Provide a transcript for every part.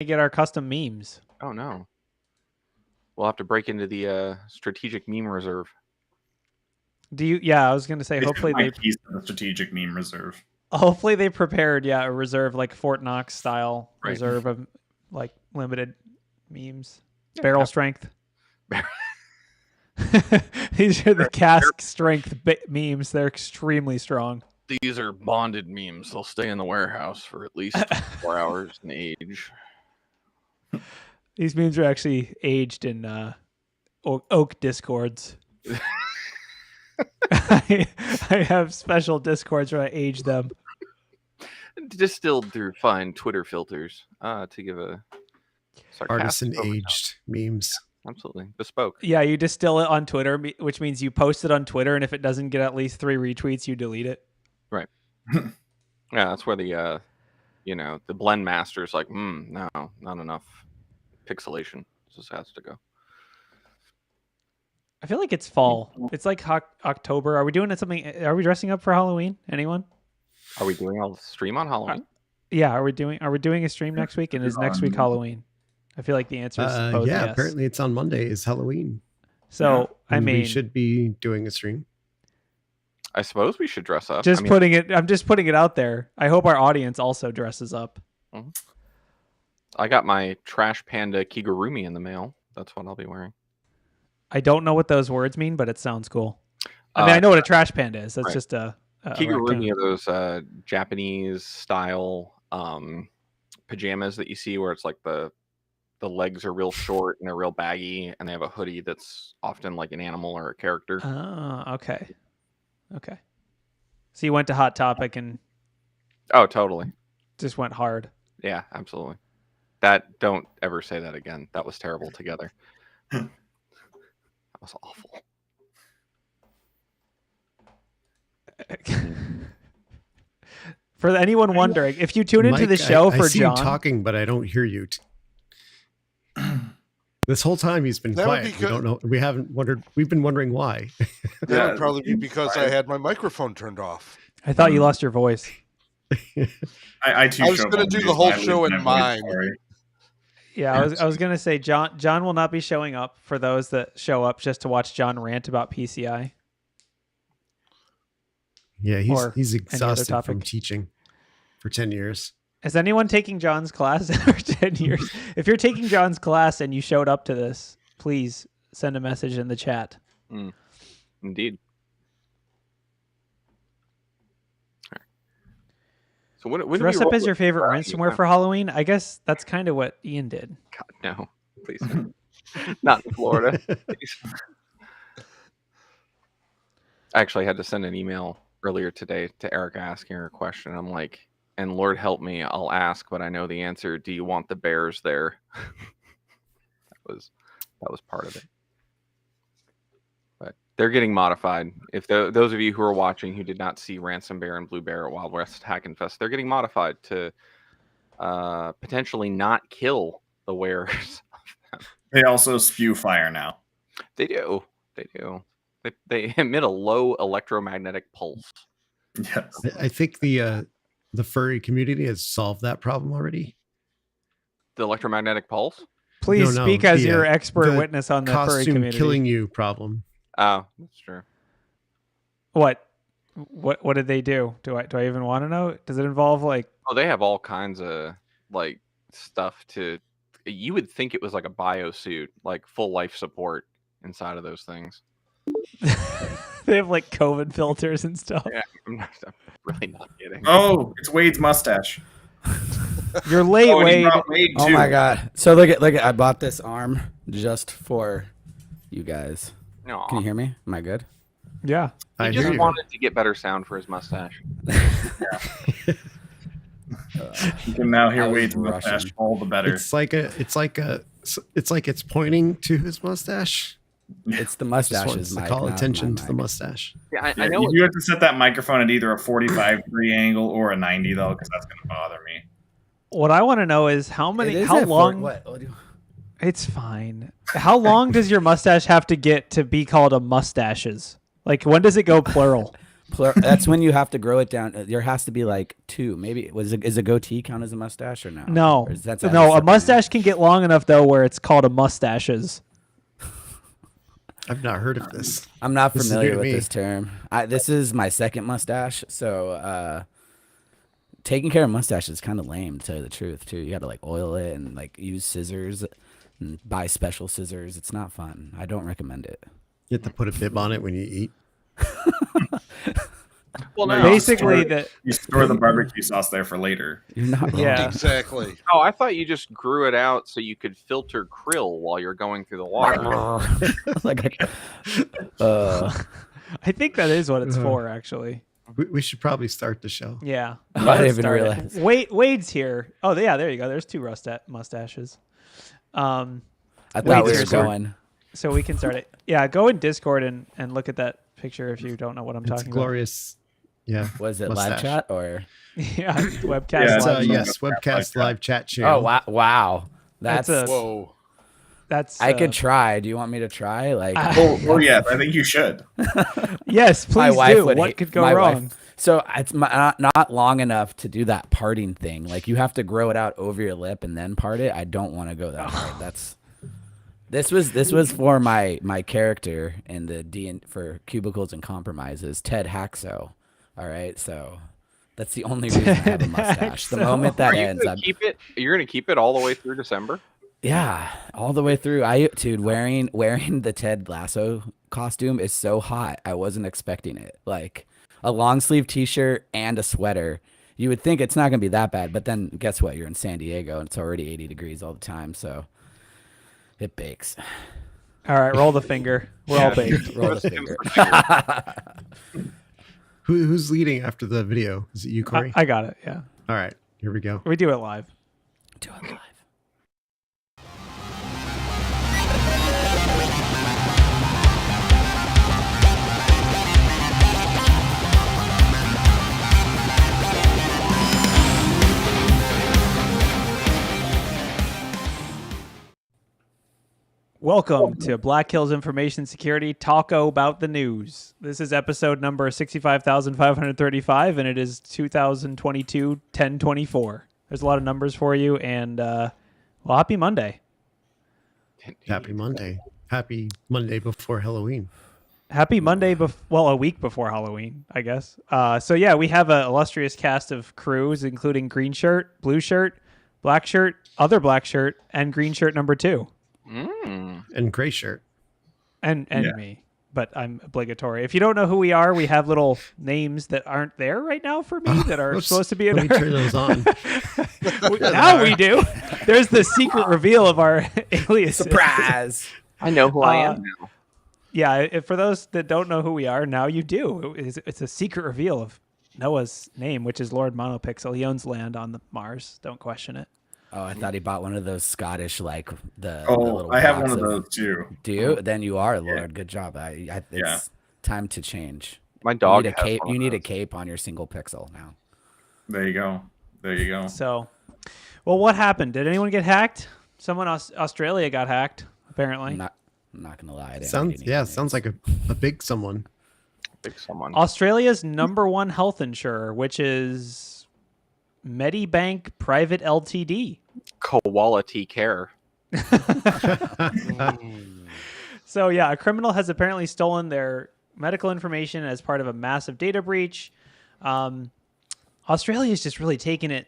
get our custom memes. Oh no. We'll have to break into the strategic meme reserve. Do you? Yeah, I was gonna say. Hopefully they piece of the strategic meme reserve. Hopefully they prepared, a reserve like Fort Knox style reserve of like limited memes, barrel strength. These are the cask strength memes. They're extremely strong. These are bonded memes. They'll stay in the warehouse for at least 4 hours and age. These memes are actually aged in oak discords. I have special discords where I age them. Distilled through fine Twitter filters to give a artisan aged memes. Absolutely. Bespoke. Yeah, you distill it on Twitter, which means you post it on Twitter, and if it doesn't get at least 3 retweets, you delete it. Right. Yeah, that's where the the blend master is like, no, not enough pixelation. This has to go. I feel like it's fall. It's like October. Are we doing something? Are we dressing up for Halloween? Anyone? Are we doing a stream on Halloween? Yeah. Are we doing a stream next week? And is next week Halloween? I feel like the answer is supposed yes. Apparently it's on Monday is Halloween. So I mean, we should be doing a stream. I suppose we should dress up. I'm just putting it out there. I hope our audience also dresses up. Mm-hmm. I got my Trash Panda Kigurumi in the mail. That's what I'll be wearing. I don't know what those words mean, but it sounds cool. I mean, I know what a trash panda is. That's just a Kigurumi are those Japanese style pajamas that you see where it's like the legs are real short and they're real baggy, and they have a hoodie that's often like an animal or a character. Oh, okay. So you went to Hot Topic and totally just went hard. Yeah, absolutely. Don't ever say that again. That was terrible together. That was awful. For anyone wondering, if you tune into the show I see John you talking, but I don't hear you. This whole time he's been quiet. We don't know. We haven't wondered. We've been wondering why. That would probably be because I had my microphone turned off. I thought you lost your voice. I was going to do the whole show in mine. Yeah, I was going to say John will not be showing up for those that show up just to watch John rant about PCI. Yeah, he's exhausted from teaching for 10 years. Is anyone taking John's class for 10 years? If you're taking John's class and you showed up to this, please send a message in the chat. Indeed. Right. So what dress up as your favorite ransomware for Halloween? I guess that's kind of what Ian did. God, no, please. Not in Florida. I actually had to send an email earlier today to Erica asking her a question. I'm like, and Lord help me, I'll ask, but I know the answer. Do you want the bears there? that was part of it. But they're getting modified. If those of you who are watching who did not see Ransom Bear and Blue Bear at Wild West Hack and Fest, they're getting modified to potentially not kill the wearers of them. They also spew fire now. They do. They emit a low electromagnetic pulse. Yes. I think the furry community has solved that problem already. The electromagnetic pulse? Please speak as your expert witness on the furry community. Killing you problem. Oh, that's true. What did they do? Do I even want to know? Does it involve like? Oh, they have all kinds of like stuff to. You would think it was like a biosuit, like full life support inside of those things. They have like COVID filters and stuff. Yeah, I'm really not kidding. Oh, it's Wade's mustache. You're late, Wade. Oh my god! So look at I bought this arm just for you guys. Aww. Can you hear me? Am I good? Yeah. He just wanted to get better sound for his mustache. You can now hear Wade's mustache all the better. It's like it's pointing to his mustache. It's the mustaches. To call attention to the mustache. Yeah, I know. You have to set that microphone at either a 45 degree angle or a 90 though, because that's going to bother me. What I want to know is how long. It's fine. How long does your mustache have to get to be called a mustaches? Like when does it go plural? That's when you have to grow it down. There has to be like 2. Maybe is a goatee count as a mustache or no? No, Or is that no. A mustache can get long enough though, where it's called a mustaches. I've not heard of this. I'm not This is familiar new to with me. this term. This is my second mustache, so taking care of mustache is kind of lame, to tell you the truth. Too, you got to like oil it and like use scissors and buy special scissors. It's not fun. I don't recommend it. You have to put a bib on it when you eat. Well, no. Basically, you store the barbecue sauce there for later. You're not wrong. Yeah. Exactly. Oh, I thought you just grew it out so you could filter krill while you're going through the water. Like, I think that is what it's for, actually. We should probably start the show. Yeah. I didn't Let's even start it. realize. Wade's here. Oh, yeah, there you go. There's 2 mustaches. I thought Wait, we were Discord. going. So we can start it. Yeah, go in Discord and look at that picture if you don't know what I'm It's talking glorious. Yeah. Was it live Mustache. chat or? about. Yeah, webcast. Yeah, It's, live. yes, webcast live chat channel. Oh wow! That's Whoa. That's I could try. Do you want me to try? Like, Oh yes, I think you should. Yes, please do. What could go wrong? So it's not long enough to do that parting thing. Like you have to grow it out over your lip and then part it. I don't want to go that hard. This was for my character in the for Cubicles and Compromises, Ted Haxo. All right, so that's the only reason I have a mustache. The moment that ends, You're gonna keep it all the way through December. yeah, all the way through. Dude, wearing the Ted Lasso costume is so hot. I wasn't expecting it. Like a long sleeve T-shirt and a sweater. You would think it's not gonna be that bad, but then guess what? You're in San Diego and it's already 80 degrees all the time, so it bakes. All right, roll the finger. We're all baked. Roll the finger. Who's leading after the video? Is it you, Corey? I got it. Yeah, All right, here we go. we do it live. Do it live. Welcome to Black Hills Information Security Talko About the News. This is episode number 65,535, and it is 2022-10-24. There's a lot of numbers for you, and well, happy Monday. Happy Monday. Happy Monday before Halloween. Happy Monday, a week before Halloween, I guess. So yeah, we have an illustrious cast of crews, including green shirt, blue shirt, black shirt, other black shirt, and green shirt number 2. And gray shirt. And me, but I'm obligatory. If you don't know who we are, we have little names that aren't there right now for me that are supposed to be in Let me turn those on. Now we do. There's the secret reveal of our alias. Surprise! I know who I am now. Yeah, for those that don't know who we are, now you do. It's a secret reveal of Noah's name, which is Lord Monopixel. He owns land on the Mars. Don't question it. Oh, I thought he bought one of those Scottish, like the Oh, little I have box one of those too. Do you? Then you are, Lord. Good job. It's time to change. My dog You need a has cape. one of You need a those. cape on your single pixel now. There you go. There you go. So, well, what happened? Did anyone get hacked? Someone Australia got hacked, apparently. I'm not gonna lie. I didn't Sounds read any news. sounds like a big someone. Pick someone. Australia's number 1 health insurer, which is Medibank Private Ltd. Quality care. So yeah, a criminal has apparently stolen their medical information as part of a massive data breach. Australia is just really taking it.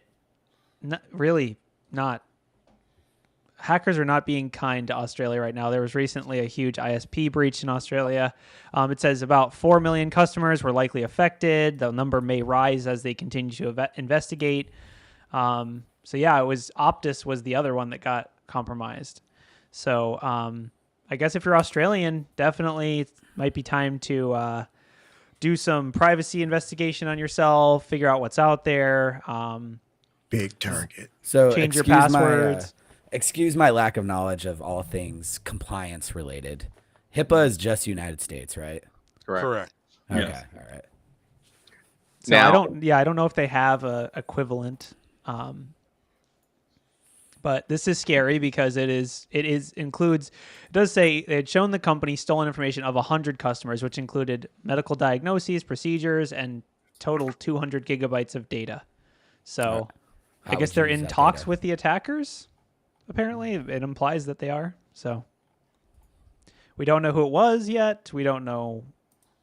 Hackers are not being kind to Australia right now. There was recently a huge ISP breach in Australia. It says about 4 million customers were likely affected. The number may rise as they continue to investigate. So yeah, it was Optus was the other one that got compromised. So I guess if you're Australian, definitely it might be time to do some privacy investigation on yourself, figure out what's out there. Big target. So Change your excuse passwords. Excuse my lack of knowledge of all things compliance related. HIPAA is just United States, right? Correct. Okay, Yes. all right. So I don't know if they have a equivalent. But this is scary because it does say they had shown the company stolen information of 100 customers, which included medical diagnoses, procedures, and total 200 gigabytes of data. So I guess they're in talks with the attackers. Apparently, it implies that they are. So we don't know who it was yet. We don't know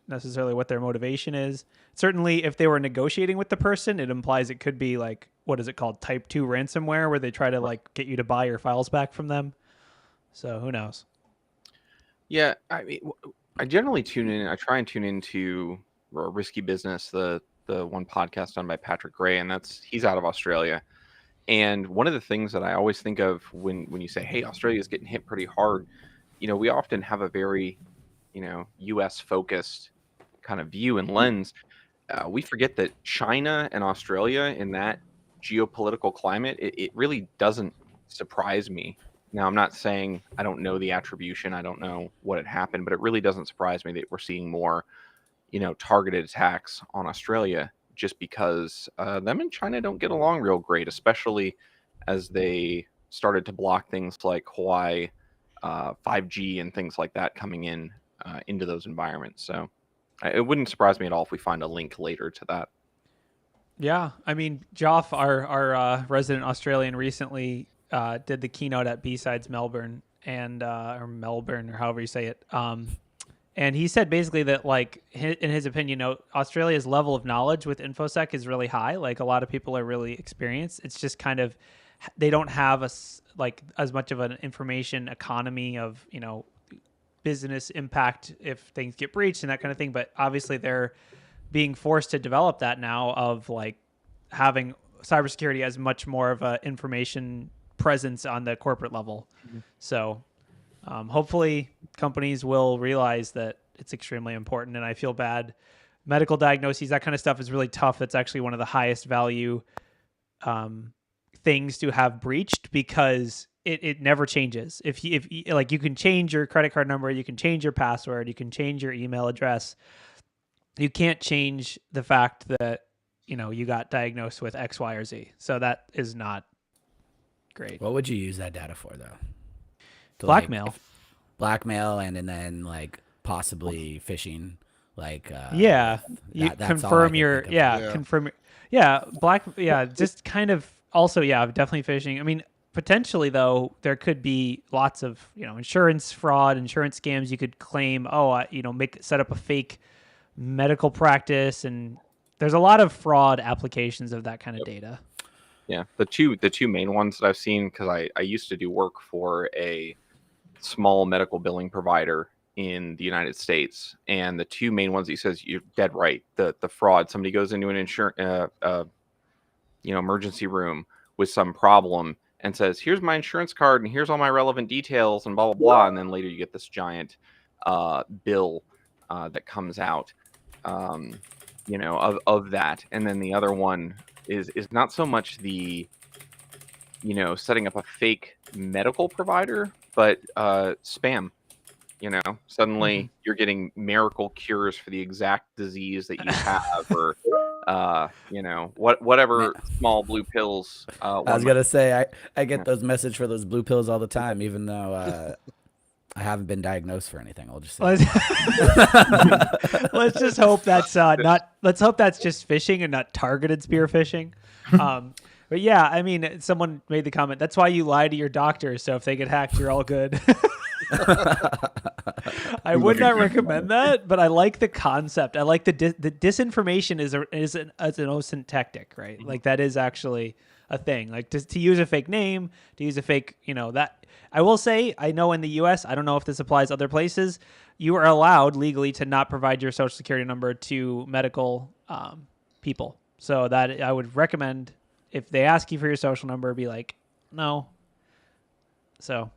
necessarily what their motivation is. Certainly, if they were negotiating with the person, it implies it could be like, what is it called? Type 2 ransomware, where they try to like get you to buy your files back from them. So who knows? Yeah, I mean, I generally tune in. I try and tune into Risky Business, the one podcast done by Patrick Gray, and he's out of Australia. And one of the things that I always think of when you say, hey, Australia's getting hit pretty hard, we often have a very, U.S. focused kind of view and lens. We forget that China and Australia in that geopolitical climate, it really doesn't surprise me. Now, I'm not saying I don't know the attribution. I don't know what had happened, but it really doesn't surprise me that we're seeing more, targeted attacks on Australia, just because them and China don't get along real great, especially as they started to block things like Hawaii, 5G and things like that coming into those environments. So it wouldn't surprise me at all if we find a link later to that. Yeah, I mean, Joff, our resident Australian, recently did the keynote at B-Sides Melbourne, and or Melbourne, or however you say it. And he said basically that, like, in his opinion, Australia's level of knowledge with InfoSec is really high. Like, a lot of people are really experienced. It's just kind of, they don't have as much of an information economy of, business impact if things get breached and that kind of thing. But obviously they're being forced to develop that now, of like having cybersecurity as much more of a information presence on the corporate level. Mm-hmm. So hopefully companies will realize that it's extremely important. And I feel bad. Medical diagnoses, that kind of stuff is really tough. That's actually one of the highest value things to have breached, because it never changes. If you can change your credit card number, you can change your password, you can change your email address. You can't change the fact that, you got diagnosed with X, Y, or Z. So that is not great. What would you use that data for, though? Blackmail. Blackmail, and then like possibly phishing. Like you confirm your confirm. Just kind of also definitely phishing. I mean, potentially though, there could be lots of insurance fraud, insurance scams. You could claim, set up a fake medical practice, and there's a lot of fraud applications of that kind of data. Yeah, the two main ones that I've seen, because I used to do work for a small medical billing provider in the United States, and the two main ones, he says, you're dead right. The fraud, somebody goes into an insurance emergency room with some problem and says, here's my insurance card and here's all my relevant details and blah blah blah, and then later you get this giant bill that comes out of that. And then the other one is not so much the setting up a fake medical provider, but spam. Suddenly you're getting miracle cures for the exact disease that you have, or whatever small blue pills. I was gonna say I get those messages for those blue pills all the time, even though I haven't been diagnosed for anything. I'll just say. Let's just hope that's not. Let's hope that's just phishing and not targeted spear phishing. But yeah, I mean, someone made the comment, that's why you lie to your doctor, so if they get hacked, you're all good. I would not recommend that, but I like the concept. I like the disinformation is an innocent tactic, right? Like, that is actually a thing. Like, to use a fake name, to use a fake, that. I will say, I know in the U.S., I don't know if this applies other places, you are allowed legally to not provide your social security number to medical people. So that I would recommend, if they ask you for your social number, be like, no. So.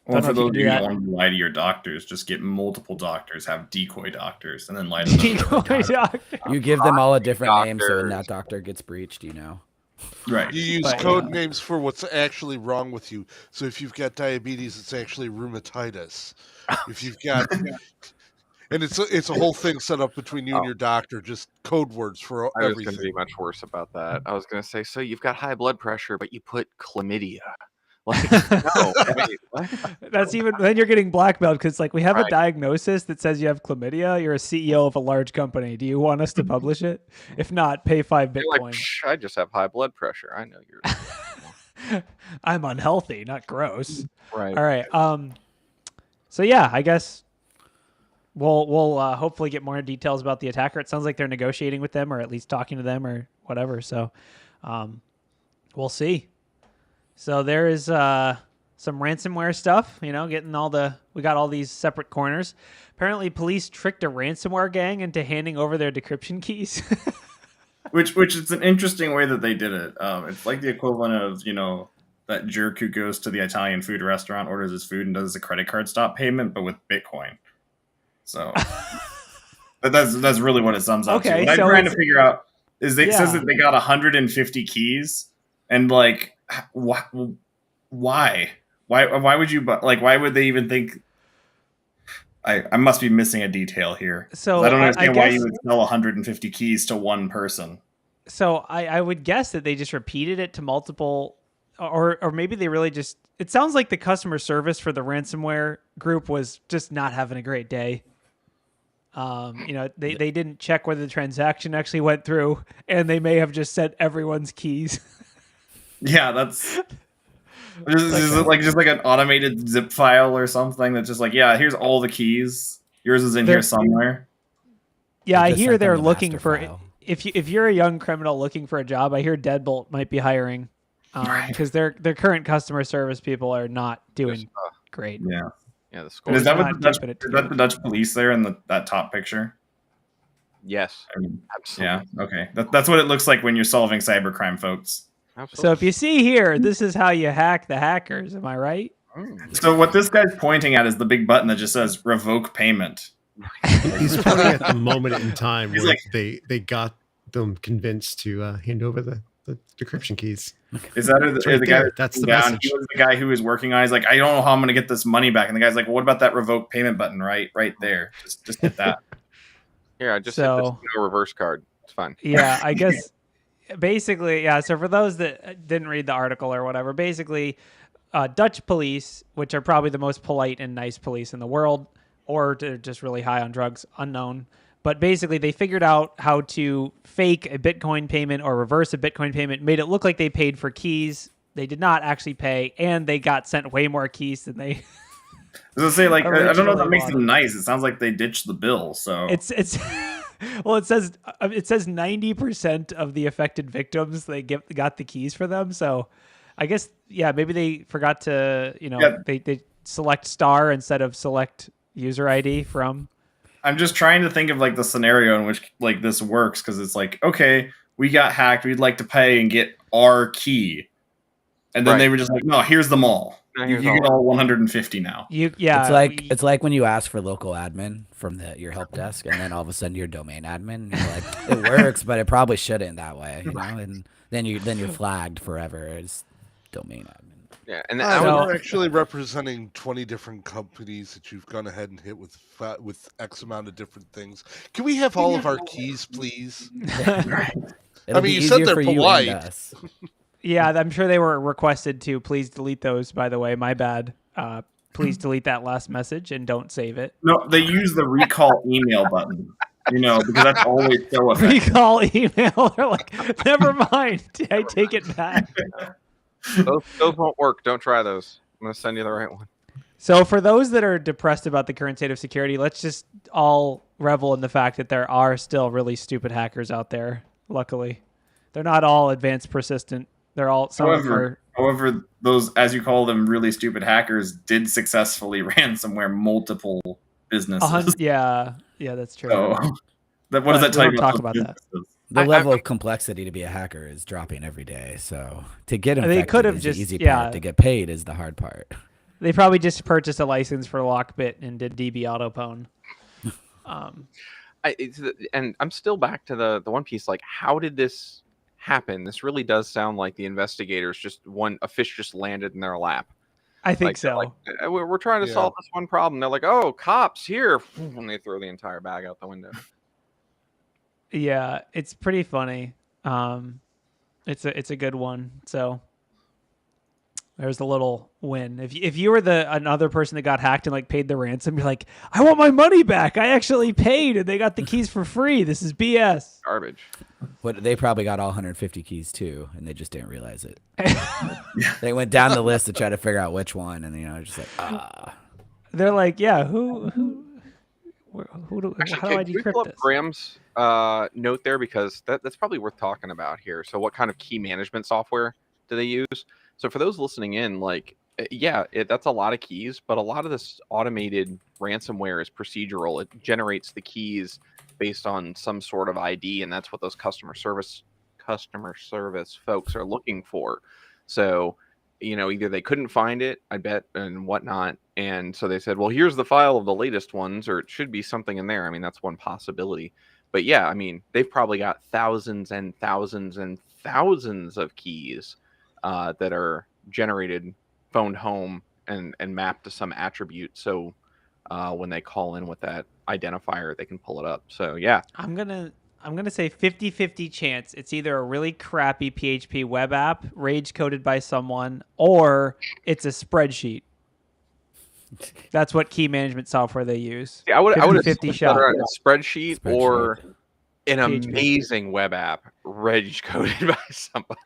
Well, for those of you who want to lie to your doctors, just get multiple doctors, have decoy doctors, and then lie to them. Decoy doctor. You give them all a different name, so when that doctor gets breached, Right. You use code names for what's actually wrong with you. So if you've got diabetes, it's actually rheumatitis. If you've got, and it's a whole thing set up between you and your doctor, just code words for everything. I was going to be much worse about that. I was going to say, so you've got high blood pressure, but you put chlamydia. Like, no, wait, what? That's even then you're getting blackmailed because like we have a diagnosis that says you have chlamydia. You're a CEO of a large company. Do you want us to publish it? If not, pay 5 You're Bitcoin. like, I just have high blood pressure. I know you're. I'm unhealthy, not gross. Right. All right. So yeah, I guess we'll hopefully get more details about the attacker. It sounds like they're negotiating with them, or at least talking to them, or whatever. So, we'll see. So there is some ransomware stuff. You know, we got all these separate corners. Apparently, police tricked a ransomware gang into handing over their decryption keys. Which is an interesting way that they did it. It's like the equivalent of, that jerk who goes to the Italian food restaurant, orders his food, and does a credit card stop payment, but with Bitcoin. So that's really what it sums up to. What I'm trying to figure out is it says that they got 150 keys, and like, why? Why would you? Like, why would they even think? I must be missing a detail here. So I don't understand why you would sell 150 keys to one person. So I would guess that they just repeated it to multiple, or maybe they really just. It sounds like the customer service for the ransomware group was just not having a great day. They didn't check whether the transaction actually went through, and they may have just sent everyone's keys. Yeah, that's. Just like an automated zip file or something that's just like, yeah, here's all the keys. Yours is in here somewhere. Yeah, I hear they're looking for if you're a young criminal looking for a job, I hear Deadbolt might be hiring because their current customer service people are not doing great. Yeah, the score. Is that the Dutch police there in that top picture? Yes, absolutely. Yeah, okay. That's what it looks like when you're solving cybercrime, folks. Absolutely. So if you see here, this is how you hack the hackers. Am I right? So what this guy's pointing at is the big button that just says revoke payment. He's pointing at the moment in time where they got them convinced to hand over the decryption keys. Is that the guy that's the down? message. He was the guy who was working on. He's like, I don't know how I'm going to get this money back. And the guy's like, well, what about that revoke payment button right there? Just hit that. Yeah, just hit this no reverse card. It's fine. Yeah, I guess basically, yeah. So for those that didn't read the article or whatever, basically, Dutch police, which are probably the most polite and nice police in the world, or they're just really high on drugs, unknown. But basically, they figured out how to fake a Bitcoin payment or reverse a Bitcoin payment, made it look like they paid for keys. They did not actually pay, and they got sent way more keys than they. I was gonna say, like, I don't know if that makes them nice. It sounds like they ditched the bill. So it's well, it says 90% of the affected victims got the keys for them. So I guess maybe they forgot to they select star instead of select user ID from. I'm just trying to think of like the scenario in which like this works, because it's like, okay, we got hacked, we'd like to pay and get our key, and then they were just like, no, here's them all. You get all 150 now. It's like when you ask for local admin from your help desk, and then all of a sudden you're domain admin. You're like, it works, but it probably shouldn't that way, And then you're flagged forever as domain admin. Yeah, and you're actually representing 20 different companies that you've gone ahead and hit with X amount of different things. Can we have all of our keys, please? I mean, you said they're polite. Yeah, I'm sure they were requested to please delete those, by the way. My bad. Please delete that last message and don't save it. No, they use the recall email button, because that's always so effective. Recall email. They're like, never mind. I take it back. Those won't work. Don't try those. I'm going to send you the right one. So for those that are depressed about the current state of security, let's just all revel in the fact that there are still really stupid hackers out there, luckily. They're not all advanced persistent. They're all However, those, as you call them, really stupid hackers did successfully ransomware multiple businesses. Yeah, that's true. So, what does that tell you about that? The level of complexity to be a hacker is dropping every day. So to get infected they could have is just the easy part. To get paid is the hard part. They probably just purchased a license for Lockbit and did DB autopwn. And I'm still back to the one piece. Like, how did this happen? This really does sound like the investigators a fish just landed in their lap. I think so. Like, we're trying to solve this one problem. They're like, oh, cops here, and they throw the entire bag out the window. Yeah, it's pretty funny. It's a good one. So There's a little win. If you were another person that got hacked and like paid the ransom, you're like, I want my money back. I actually paid and they got the keys for free. This is BS. Garbage. But they probably got all 150 keys too, and they just didn't realize it. They went down the list to try to figure out which one, and just like They're like, yeah, who do Actually, how do I can we decrypt pull up this? Graham's note there, because that's probably worth talking about here. So what kind of key management software do they use? So for those listening in, like, yeah, that's a lot of keys, but a lot of this automated ransomware is procedural. It generates the keys based on some sort of ID, and that's what those customer service folks are looking for. So, either they couldn't find it, I bet, and whatnot, and so they said, well, here's the file of the latest ones, or it should be something in there. I mean, that's one possibility. But yeah, I mean, they've probably got thousands and thousands and thousands of keys that are generated, phoned home, and mapped to some attribute. So when they call in with that identifier, they can pull it up. So yeah, I'm gonna say 50-50 chance it's either a really crappy PHP web app rage coded by someone, or it's a spreadsheet. That's what key management software they use. I would have 50-50 shot. a spreadsheet or an amazing web app rage coded by somebody.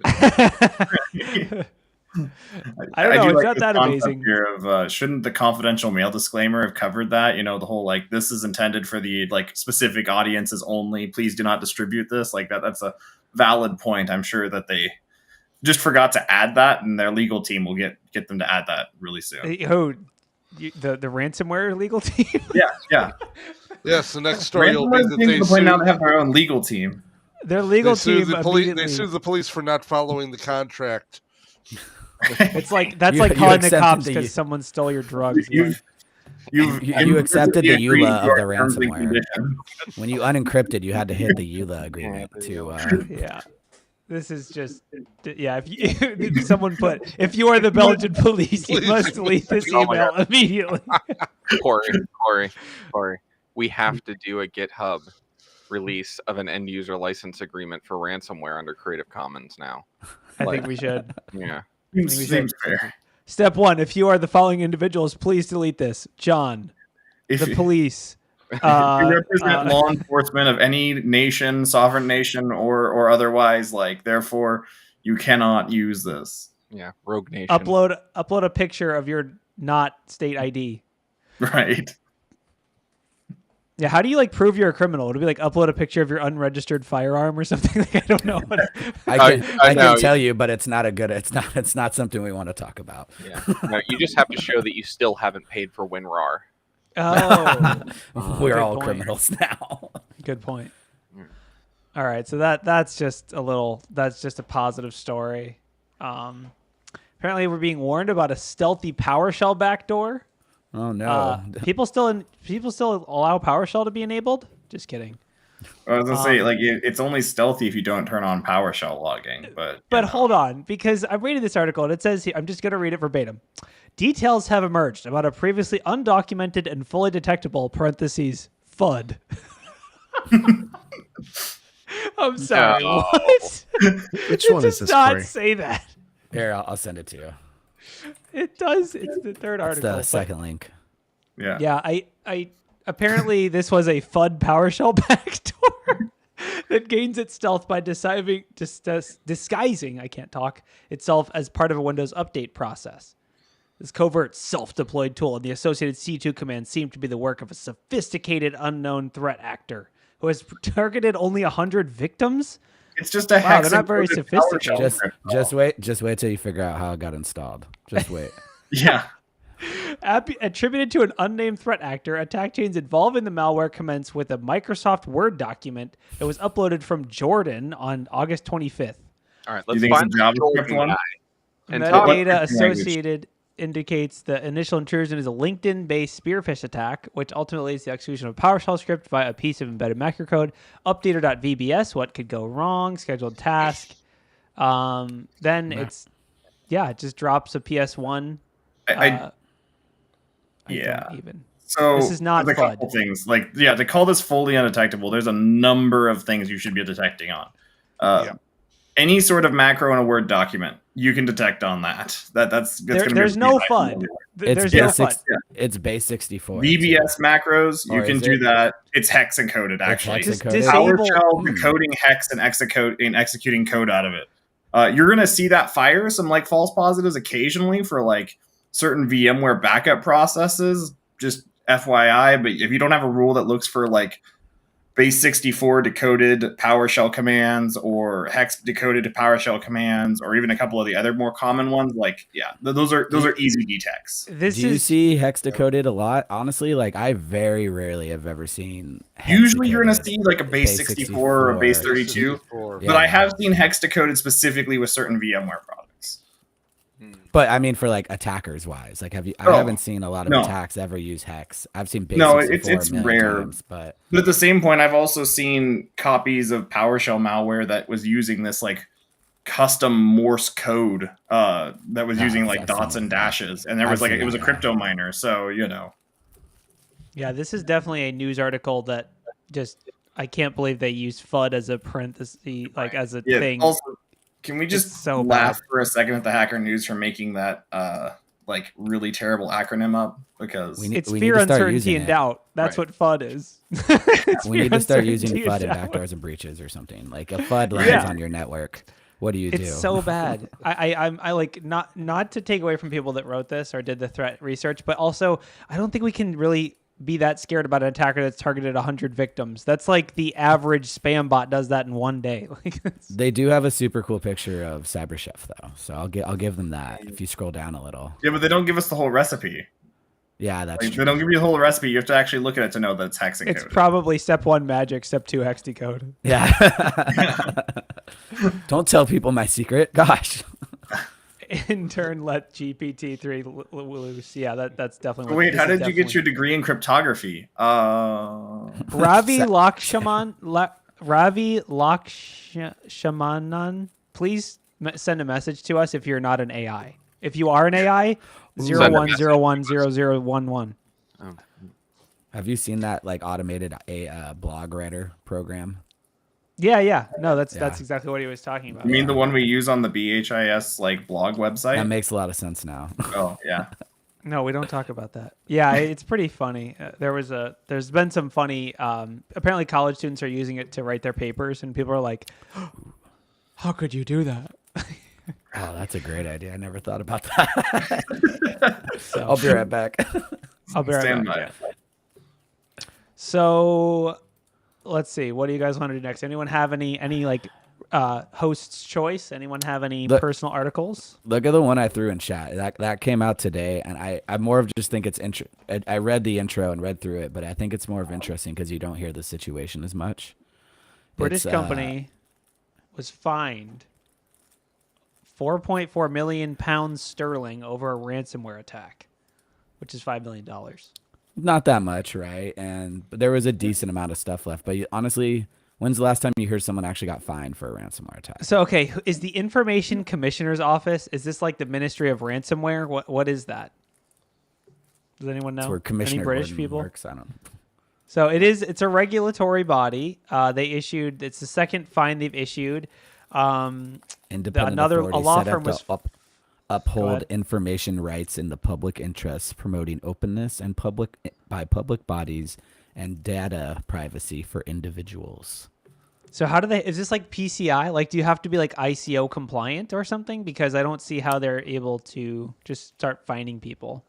I don't know. do It's like not this that concept amazing. Here of, shouldn't the confidential mail disclaimer have covered that? The whole like, this is intended for the like specific audiences only. Please do not distribute this. Like that's a valid point. I'm sure that they just forgot to add that, and their legal team will get them to add that really soon. The ransomware legal team? Yeah. Yes, the next story will be Ransomware that seems they to point out sued, they have their own legal team. Their legal team they sued the police for not following the contract. It's like that's You- like you calling the accepted cops the- because someone stole your drugs. You accepted the agreed EULA to our of the terms and ransomware. conditions. When you unencrypted, you had to hit the EULA agreement to. Yeah. This is just, if someone put, if you are the Belgian police, you must delete this Oh my email immediately. Corey, we have to do a GitHub release of an end user license agreement for ransomware under Creative Commons now. I think we should. Yeah. Seems fair. Step 1, if you are the following individuals, please delete this. John, If the police. you represent law enforcement of any nation, sovereign nation, or otherwise, like, therefore, you cannot use this. Yeah. Rogue Nation. Upload a picture of your not state ID. Right. Yeah, how do you like prove you're a criminal? It'll be like upload a picture of your unregistered firearm or something. Like, I don't know. I know. can tell you, but it's not it's not something we want to talk about. Yeah. No, you just have to show that you still haven't paid for WinRAR. Oh, We're good all point. criminals now. Good point. All right, so that's just a positive story. Apparently, we're being warned about a stealthy PowerShell backdoor. Oh no! People still allow PowerShell to be enabled? Just kidding. I was gonna say, like, it's only stealthy if you don't turn on PowerShell logging. But hold on, because I'm reading this article and it says here, I'm just gonna read it verbatim. Details have emerged about a previously undocumented and fully detectable (FUD). I'm sorry. No. What? Which It one is does this, not Corey? say that. Here, I'll send it to you. It does. It's the third It's article. the but- second link. yeah. Yeah, I apparently this was a FUD PowerShell backdoor that gains its stealth by disguising itself as part of a Windows update process. This covert self-deployed tool and the associated C2 command seem to be the work of a sophisticated unknown threat actor who has targeted only 100 victims. It's just a Wow, they're not very hex-encoded sophisticated. PowerShell Just wait till you figure out how it got installed. Just wait. Yeah. Attributed to an unnamed threat actor, attack chains involving the malware commence with a Microsoft Word document that was uploaded from Jordan on August 25th. All right, You let's think it's find a JavaScript the one? guy. And Tom, Metadata language? associated indicates the initial intrusion is a LinkedIn-based spearfish attack, which ultimately is the execution of a PowerShell script via a piece of embedded macrocode. Updater.vbs, what could go wrong? Scheduled task. Then it just drops a PS1. I don't even. So This is not there's a couple FUD. things. Like, to call this fully undetectable, there's a number of things you should be detecting on. any sort of macro in a Word document, you can detect on that. That's gonna be there's no FUD. There's no FUD. It's base 64. VBS macros, you Or can is do it? that. It's hex encoded actually. hex Just encoded? disable. PowerShell decoding hex and executing code out of it. You're gonna see that fire some like false positives occasionally for like certain VMware backup processes. Just FYI, but if you don't have a rule that looks for like base 64 decoded PowerShell commands or hex decoded to PowerShell commands, or even a couple of the other more common ones, like those are easy detects. Do you see hex decoded a lot? Honestly, like I very rarely have ever seen. Hex Usually, you're gonna decoded. see like a base 64 or a base 32, Yeah. but I have seen hex decoded specifically with certain VMware products. But I mean, for like attackers wise, like I haven't seen a lot of attacks ever use hex. I've seen base 64 it's a million rare. times, but at the same point, I've also seen copies of PowerShell malware that was using this like custom Morse code that was using like dots and dashes, and there was it was a crypto miner. So Yeah, this is definitely a news article that just I can't believe they used FUD as a parenthesis, like as a thing. Also, can we just so laugh bad. for a second at the Hacker News for making that like really terrible acronym up? Because it's fear, uncertainty, and doubt. That's what FUD is. We need to start using FUD in backdoors and breaches or something. Like a FUD lands on your network. What do you do? It's so bad. I like not to take away from people that wrote this or did the threat research, but also I don't think we can really be that scared about an attacker that's targeted 100 victims. That's like the average spam bot does that in one day. They do have a super cool picture of CyberChef though, so I'll give them that if you scroll down a little. Yeah, but they don't give us the whole recipe. Yeah, that's true. They don't give you the whole recipe. You have to actually look at it to know that it's hex encoded. It's probably step 1 magic, step 2 hex decode. Yeah. Don't tell people my secret. Gosh. In turn, let GPT-3 loose. Yeah, that's definitely. Wait, how did you get your degree in cryptography? Ravi Lakshmanan, please send a message to us if you're not an AI. If you are an AI, 01010011. Have you seen that like automated blog writer program? Yeah. No, that's exactly what he was talking about. You mean the one we use on the BHIS like blog website? That makes a lot of sense now. Oh yeah. No, we don't talk about that. Yeah, it's pretty funny. There's been some funny. Apparently, college students are using it to write their papers, and people are like, "How could you do that?" Oh, that's a great idea. I never thought about that. So, I'll be right back. I'll be right back. Yeah. So, let's see. What do you guys want to do next? Anyone have any like host's choice? Anyone have any personal articles? Look at the one I threw in chat. That came out today, and I more of just think it's I read the intro and read through it, but I think it's more of interesting because you don't hear the situation as much. British company was fined £4.4 million sterling over a ransomware attack, which is $5 million. Not that much, right? But there was a decent amount of stuff left. But honestly, when's the last time you heard someone actually got fined for a ransomware attack? So, okay, is the Information Commissioner's Office, is this like the Ministry of Ransomware? What is that? Does anyone know? It's where Commissioner Any British Gordon people? works. I don't know. So it's a regulatory body. It's the second fine they've issued. Independent a law set firm up was to uphold information rights in the public interest, promoting openness and by public bodies and data privacy for individuals. So how do they? Is this like PCI? Like, do you have to be like ICO compliant or something? Because I don't see how they're able to just start finding people.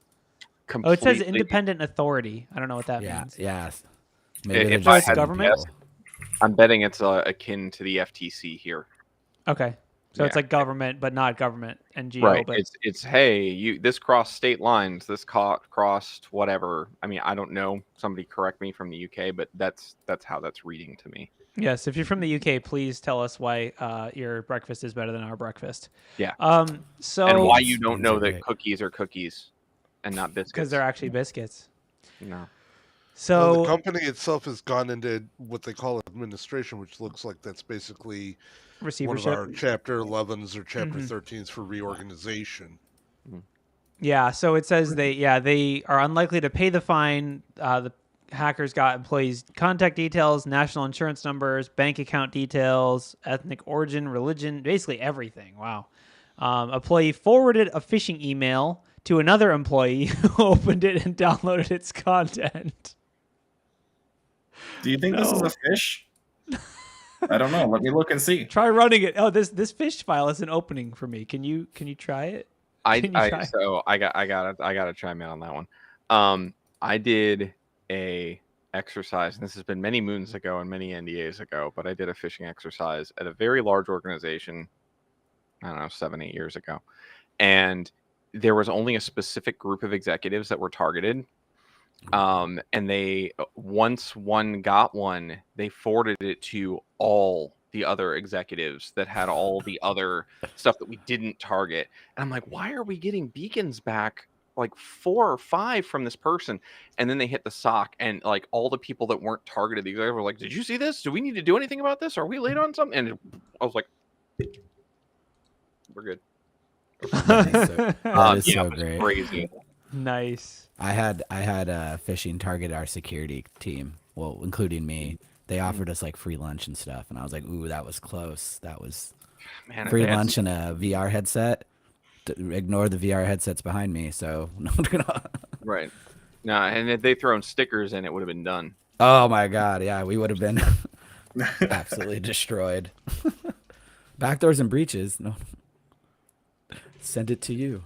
Completely. Oh, it says independent authority. I don't know what that means. Yeah. Maybe So it's government. I'm betting it's akin to the FTC here. Okay, so it's like government, but not government. NGO, right. but It's hey, this crossed state lines. This crossed whatever. I mean, I don't know. Somebody correct me from the UK, but that's how that's reading to me. Yes, if you're from the UK, please tell us why your breakfast is better than our breakfast. Yeah. So and why you don't know that cookies are cookies and not biscuits? Because they're actually biscuits. No. So the company itself has gone into what they call administration, which looks like that's basically receivership. One of our Chapter 11s or Chapter 13s for reorganization. Yeah, so it says they are unlikely to pay the fine. The hackers got employees' contact details, national insurance numbers, bank account details, ethnic origin, religion, basically everything. Wow. Employee forwarded a phishing email to another employee who opened it and downloaded its content. Do you think this is a fish? I don't know. Let me look and see. Try running it. Oh, this fish file isn't opening for me. Can you try it? I gotta chime in on that one. I did a exercise, and this has been many moons ago and many NDAs ago, but I did a phishing exercise at a very large organization, I don't know, 7-8 years ago. And there was only a specific group of executives that were targeted. And they, once one got one, they forwarded it to all the other executives that had all the other stuff that we didn't target. And I'm like, why are we getting beacons back like 4 or 5 from this person? And then they hit the SOC, and like all the people that weren't targeted, the executives were like, did you see this? Do we need to do anything about this? Are we late on something? And I was like, we're good. That is so great. Crazy. Nice. I had phishing target our security team, well, including me. They offered us like free lunch and stuff, and I was like, "Ooh, that was close. That was free lunch and a VR headset." Ignore the VR headsets behind me. So right. No, and if they thrown stickers in, it would have been done. Oh my god, yeah, we would have been absolutely destroyed. Backdoors and breaches. No, send it to you.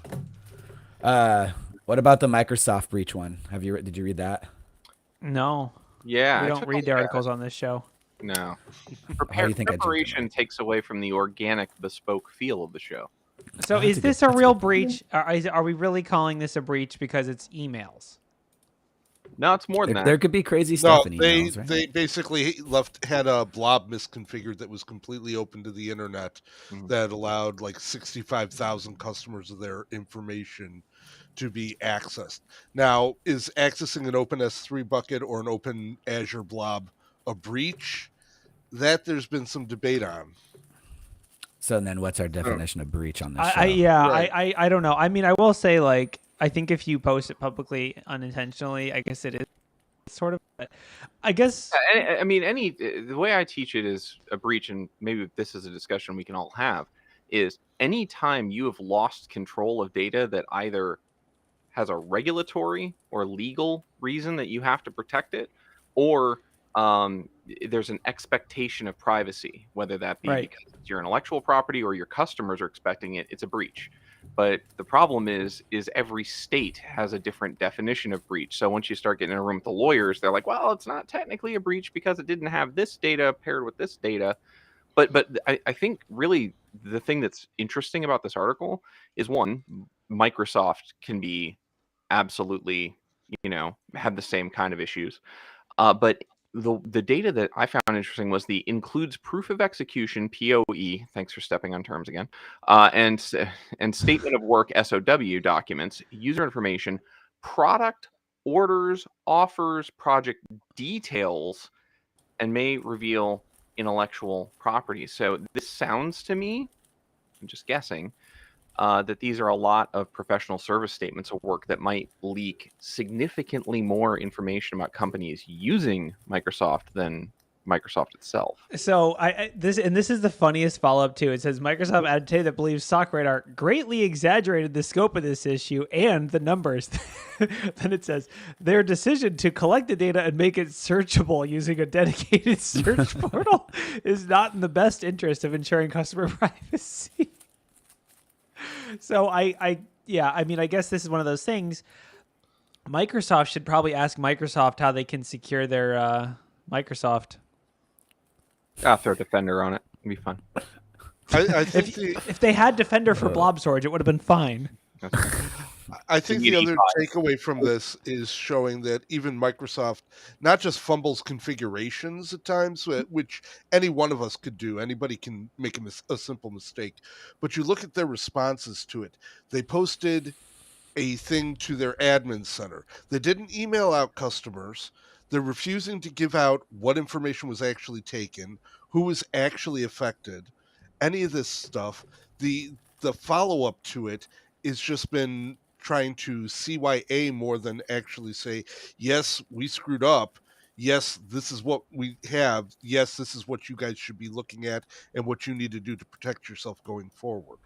What about the Microsoft breach one? Did you read that? No. Yeah, We don't read the articles on this show. No. How do you think Preparation takes away from the organic, bespoke feel of the show. So is this a real breach? Are we really calling this a breach because it's emails? No, it's more than that. There could be crazy stuff in they emails, right? they basically had a blob misconfigured that was completely open to the internet that allowed like 65,000 customers of their information to be accessed. Now, is accessing an open S3 bucket or an open Azure blob a breach? That there's been some debate on. So then what's our definition of breach on this show? I don't know. I mean, I will say, like, I think if you post it publicly unintentionally, I guess it is sort of, I guess. I mean, the way I teach it is a breach, and maybe this is a discussion we can all have, is any time you have lost control of data that either has a regulatory or legal reason that you have to protect it, or there's an expectation of privacy, whether that be because it's your intellectual property or your customers are expecting it, it's a breach. But the problem is every state has a different definition of breach. So once you start getting in a room with the lawyers, they're like, well, it's not technically a breach because it didn't have this data paired with this data. But I think really the thing that's interesting about this article is, one, Microsoft can be absolutely, have the same kind of issues. But the data that I found interesting was the includes proof of execution, POE, thanks for stepping on terms again, and statement of work, SOW documents, user information, product, orders, offers, project details, and may reveal intellectual property. So this sounds to me, I'm just guessing, that these are a lot of professional service statements of work that might leak significantly more information about companies using Microsoft than Microsoft itself. So this is the funniest follow-up too. It says Microsoft added today that believes SOC Radar greatly exaggerated the scope of this issue and the numbers. Then it says their decision to collect the data and make it searchable using a dedicated search portal is not in the best interest of ensuring customer privacy. So I mean, I guess this is one of those things. Microsoft should probably ask Microsoft how they can secure their Microsoft. I'll throw Defender on it. It'll be fun. I think if they had Defender for blob storage, it would have been fine. I think the other takeaway from this is showing that even Microsoft not just fumbles configurations at times, which any one of us could do. Anybody can make a simple mistake. But you look at their responses to it. They posted a thing to their admin center. They didn't email out customers. They're refusing to give out what information was actually taken, who was actually affected, any of this stuff. The follow-up to it has just been trying to CYA more than actually say, yes, we screwed up. Yes, this is what we have. Yes, this is what you guys should be looking at and what you need to do to protect yourself going forward.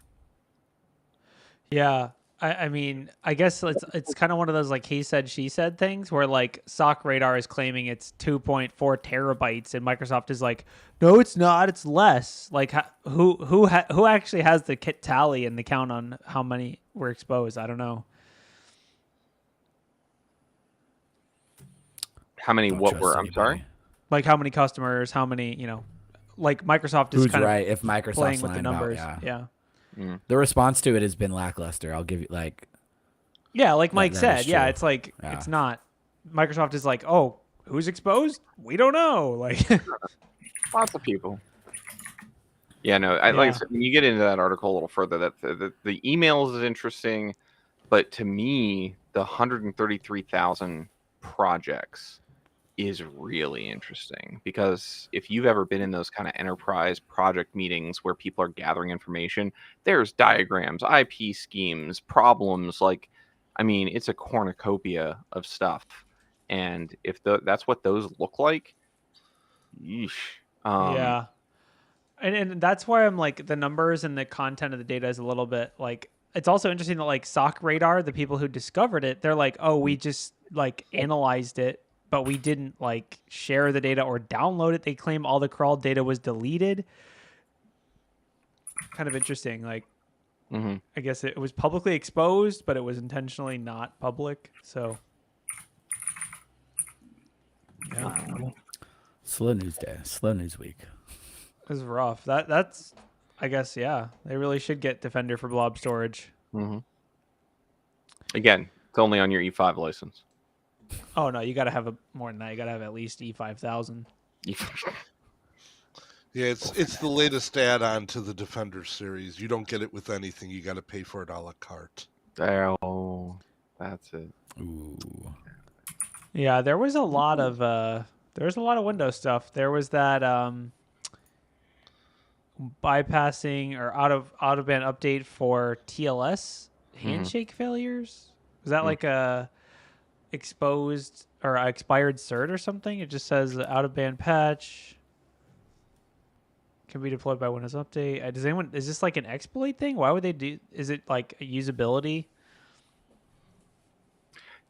Yeah. I mean, I guess it's kind of one of those like he said, she said things where like SOC Radar is claiming it's 2.4 terabytes and Microsoft is like, no, it's not. It's less. Like who actually has the kit tally and the count on how many were exposed? I don't know. How many? Don't What trust were? I'm anybody. sorry. Like how many customers? How many? You know, like Microsoft is Who's kind right? of If Microsoft's playing with the lying about, numbers. yeah. Mm. The response to it has been lackluster. I'll give you like. Yeah, like Mike that said. is Yeah, true. it's like Yeah. it's not. Microsoft is like, oh, who's exposed? We don't know. Like, Lots of people. Yeah, no. Like I Yeah. said, when you get into that article a little further, that the emails is interesting, but to me, the 133,000 projects is really interesting because if you've ever been in those kind of enterprise project meetings where people are gathering information, there's diagrams, IP schemes, problems. Like, I mean, it's a cornucopia of stuff, and if that's what those look like, yeesh. yeah. And that's why I'm like the numbers and the content of the data is a little bit like it's also interesting that like SOC Radar, the people who discovered it, they're like, oh, we just like analyzed it, but we didn't like share the data or download it. They claim all the crawled data was deleted. Kind of interesting. Like, Mhm. I guess it was publicly exposed, but it was intentionally not public. So, yeah, Slow news day. Slow news week. it was rough. That's, I guess, yeah, they really should get Defender for blob storage. Mm-hmm. Again, it's only on your E5 license. Oh no, you got to have more than that. You got to have at least E5000. Yeah, it's the latest add-on to the Defender series. You don't get it with anything. You got to pay for it a la carte. Oh, that's it. Ooh. Yeah, there was a lot of Windows stuff. There was that bypassing or out of band update for TLS handshake failures. Was that like a exposed or expired cert or something? It just says out of band patch can be deployed by Windows Update. Is this like an exploit thing? Why would they do? Is it like a usability?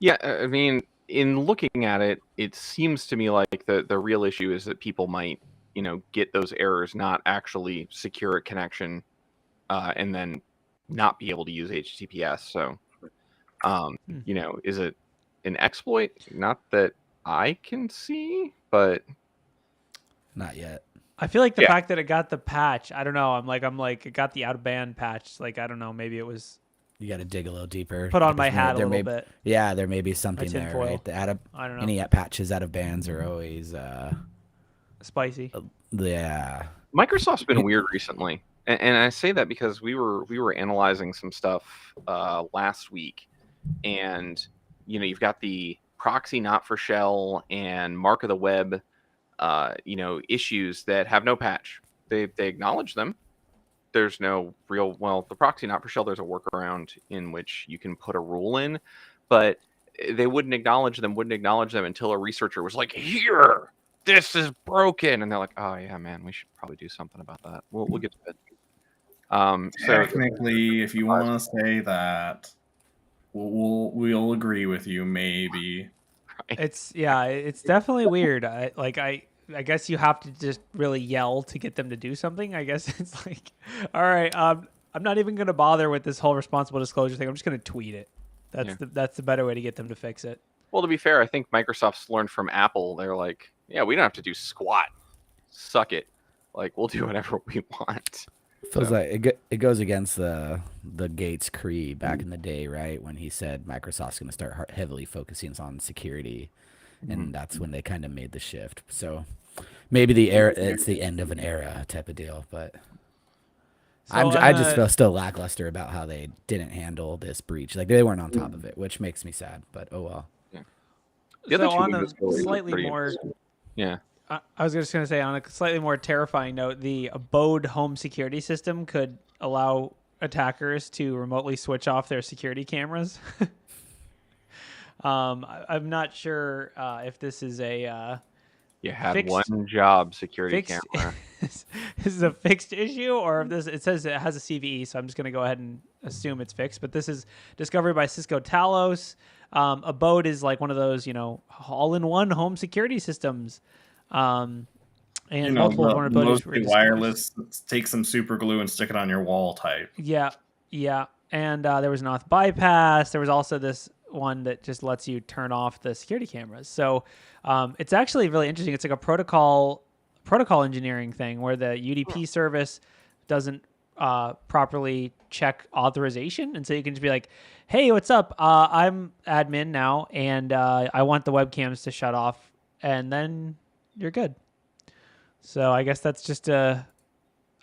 Yeah, I mean, in looking at it, it seems to me like the real issue is that people might, get those errors, not actually secure a connection, and then not be able to use HTTPS. So, is it an exploit? Not that I can see, but Not yet. I feel like the fact that it got the patch, I don't know. I'm like, it got the out of band patch. Like, I don't know. Maybe it was You got to dig a little deeper. put on my Because hat a there little may- bit. Yeah, there may be something there, tinfoil. right? The I don't know. any patches out of bands are always, Spicy. yeah. Microsoft's been weird recently, and I say that because we were analyzing some stuff last week, and you've got the proxy not for shell and mark of the web, issues that have no patch. They acknowledge them. There's no real the proxy not for shell. There's a workaround in which you can put a rule in, but they wouldn't acknowledge them until a researcher was like, here. This is broken, and they're like, "Oh yeah, man, we should probably do something about that." We'll get to it. So Technically, if you want to say that, we'll agree with you. Maybe It's definitely weird. I guess you have to just really yell to get them to do something. I guess it's like, all right, I'm not even gonna bother with this whole responsible disclosure thing. I'm just gonna tweet it. That's the better way to get them to fix it. well, to be fair, I think Microsoft's learned from Apple. They're like, "Yeah, we don't have to do squat. Suck it. Like, we'll do whatever we want." Feels like it goes against the Gates creed back in the day, right? When he said Microsoft's going to start heavily focusing on security, and that's when they kind of made the shift. So maybe it's the end of an era type of deal, but So I just feel still lackluster about how they didn't handle this breach. Like they weren't on top of it, which makes me sad. But oh well. The other So two on a Windows stories are slightly pretty more, interesting. Yeah. I was just gonna say on a slightly more terrifying note, the Abode home security system could allow attackers to remotely switch off their security cameras. I'm not sure if this is a You had fixed- one job, security fixed. camera. This is a fixed issue, or if this, it says it has a CVE, so I'm just going to go ahead and assume it's fixed. But this is discovered by Cisco Talos. Abode is like one of those, all-in-one home security systems. And multiple vulnerabilities. Mostly wireless. Take some super glue and stick it on your wall type. Yeah. And there was an auth bypass. There was also this one that just lets you turn off the security cameras. So it's actually really interesting. It's like a protocol engineering thing where the UDP service doesn't properly check authorization. And so you can just be like, hey, what's up? I'm admin now, and I want the webcams to shut off. And then you're good. So I guess that's just a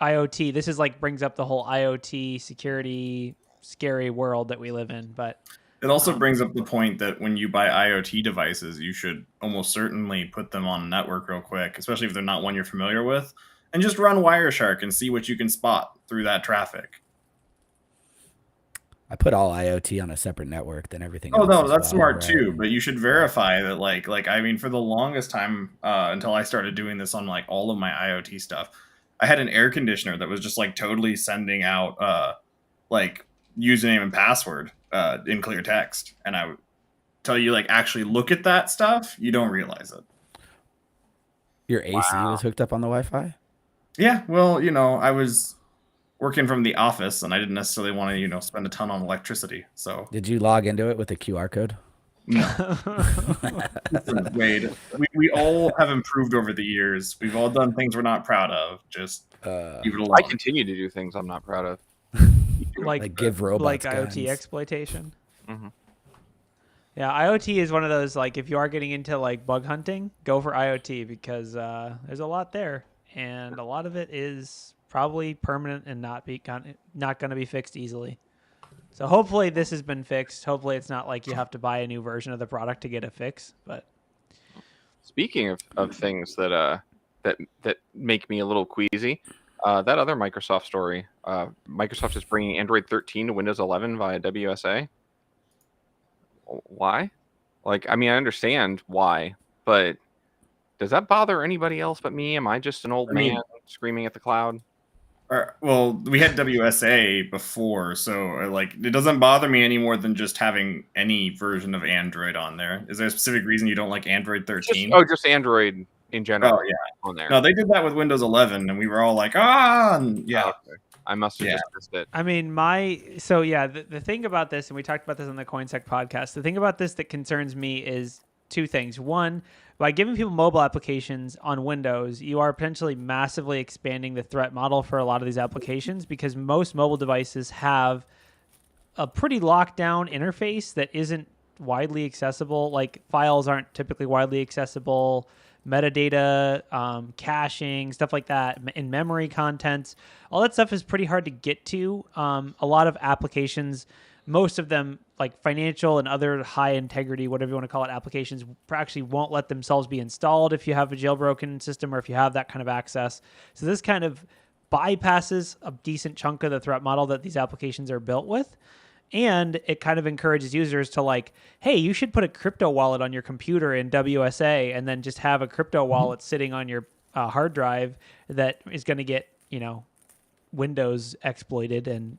IoT. This is like brings up the whole IoT security scary world that we live in. But it also brings up the point that when you buy IoT devices, you should almost certainly put them on a network real quick, especially if they're not one you're familiar with, and just run Wireshark and see what you can spot through that traffic. I put all IoT on a separate network than everything. Oh else no, as that's well, smart right? too. But you should verify that, like I mean, for the longest time until I started doing this on like all of my IoT stuff, I had an air conditioner that was just like totally sending out like username and password in clear text, and I would tell you like actually look at that stuff. You don't realize it. Your AC was hooked up on the Wi-Fi? Yeah, well, I was working from the office, and I didn't necessarily want to, spend a ton on electricity. So Did you log into it with a QR code? no. Listen, Wade, we all have improved over the years. We've all done things we're not proud of. Just leave it alone. I continue to do things I'm not proud of. Like give robots like guns. IoT exploitation. Mm-hmm. Yeah, IoT is one of those, like, if you are getting into like bug hunting, go for IoT because there's a lot there, and a lot of it is probably permanent and not going to be fixed easily. So hopefully this has been fixed. Hopefully it's not like you have to buy a new version of the product to get it fixed. But speaking of things that make me a little queasy, that other Microsoft story, Microsoft is bringing Android 13 to Windows 11 via WSA. Why? Like, I mean, I understand why, but does that bother anybody else but me? Am I just an old man screaming at the cloud? Well, we had WSA before, so like it doesn't bother me any more than just having any version of Android on there. Is there a specific reason you don't like Android 13? Just Android in general. Oh, yeah. On there. No, they did that with Windows 11, and we were all like, and yeah. Okay. I must have just missed it. I mean, the thing about this, and we talked about this on the CoinSec podcast, the thing about this that concerns me is two things. One, by giving people mobile applications on Windows, you are potentially massively expanding the threat model for a lot of these applications because most mobile devices have a pretty locked down interface that isn't widely accessible. Like files aren't typically widely accessible. Metadata, caching, stuff like that, in memory contents, all that stuff is pretty hard to get to. A lot of applications, most of them like financial and other high integrity, whatever you want to call it, applications actually won't let themselves be installed if you have a jailbroken system or if you have that kind of access. So this kind of bypasses a decent chunk of the threat model that these applications are built with. And it kind of encourages users to like, hey, you should put a crypto wallet on your computer in WSA and then just have a crypto wallet sitting on your hard drive that is going to get, Windows exploited and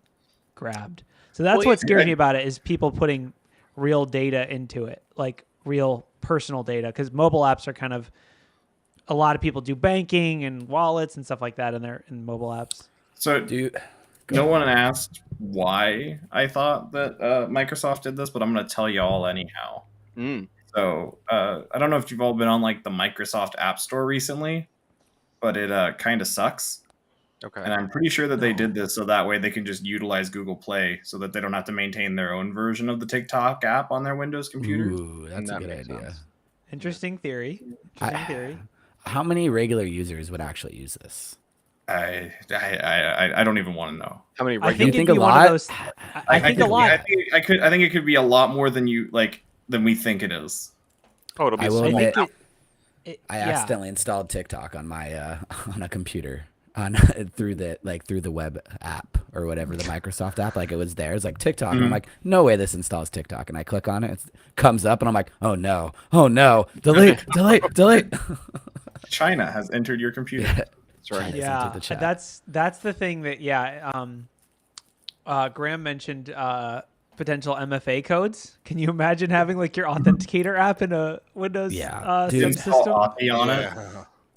grabbed. So that's what scares me about it is people putting real data into it, like real personal data, because mobile apps are kind of, a lot of people do banking and wallets and stuff like that in mobile apps. So no one asked why I thought that Microsoft did this, but I'm going to tell you all anyhow. So I don't know if you've all been on like the Microsoft App Store recently, but it kind of sucks. Okay. And I'm pretty sure that they did this so that way they can just utilize Google Play so that they don't have to maintain their own version of the TikTok app on their Windows computer. Ooh, that's a good idea. Sense. Interesting theory. How many regular users would actually use this? I don't even want to know. How many? I think you think it'd be a one of lot? those. I think a lot. I think it could be a lot more than we think it is. Oh, it'll be. I will admit, I yeah. accidentally installed TikTok on my on a computer on through the web app or whatever, the Microsoft app, like it was there. It's like TikTok. And I'm like, no way this installs TikTok. And I click on it, it comes up and I'm like, oh no, delete. China has entered your computer. Yeah. That's right. Yeah, that's the thing that Graham mentioned potential MFA codes. Can you imagine having like your authenticator app in a Windows subsystem? On it.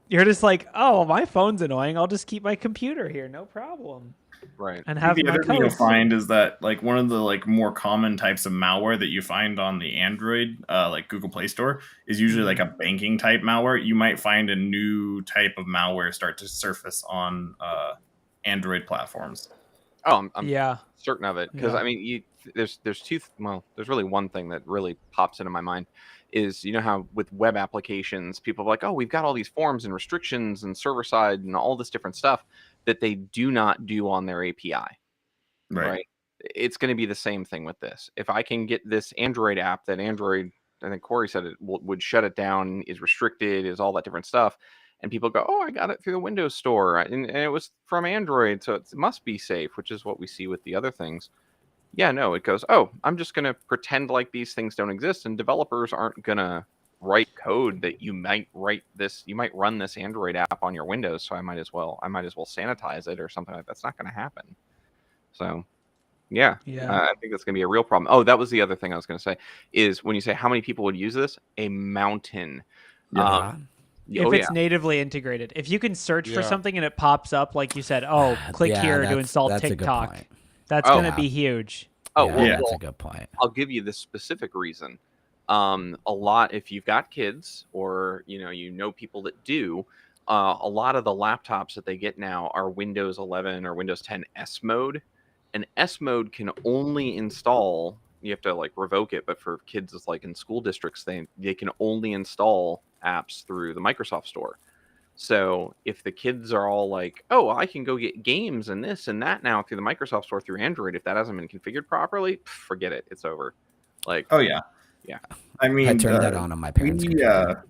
You're just like, oh, my phone's annoying. I'll just keep my computer here, no problem. Right. And have the my other thing you'll codes. find is that like one of the like more common types of malware that you find on the Android like Google Play Store is usually like a banking type malware. You might find a new type of malware start to surface on Android platforms. Oh, I'm yeah, certain of it, because I mean, there's really one thing that really pops into my mind is, you know how with web applications, people are like, oh, we've got all these forms and restrictions and server side and all this different stuff that they do not do on their API. Right? It's going to be the same thing with this. If I can get this Android app that Android, I think Corey said it would shut it down, is restricted, is all that different stuff. And people go, oh, I got it through the Windows Store, and it was from Android, so it must be safe, which is what we see with the other things. Yeah, no, it goes, oh, I'm just going to pretend like these things don't exist, and developers aren't going to write code that you might run this Android app on your Windows, so I might as well sanitize it or something like that. That's not going to happen. So, I think that's going to be a real problem. Oh, that was the other thing I was going to say, is when you say how many people would use this, a mountain. If it's natively integrated. If you can search for something and it pops up, like you said, oh, click here to install TikTok. That's going to be huge. Oh, that's a good point. I'll give you the specific reason. A lot, if you've got kids or you know people that do, a lot of the laptops that they get now are Windows 11 or Windows 10 S mode, and S mode can only install. You have to like revoke it, but for kids, it's like in school districts, they can only install apps through the Microsoft Store. So if the kids are all like, oh, I can go get games and this and that now through the Microsoft Store through Android, if that hasn't been configured properly, forget it. It's over. Like, oh yeah. I mean, I turned that on my parents' computer.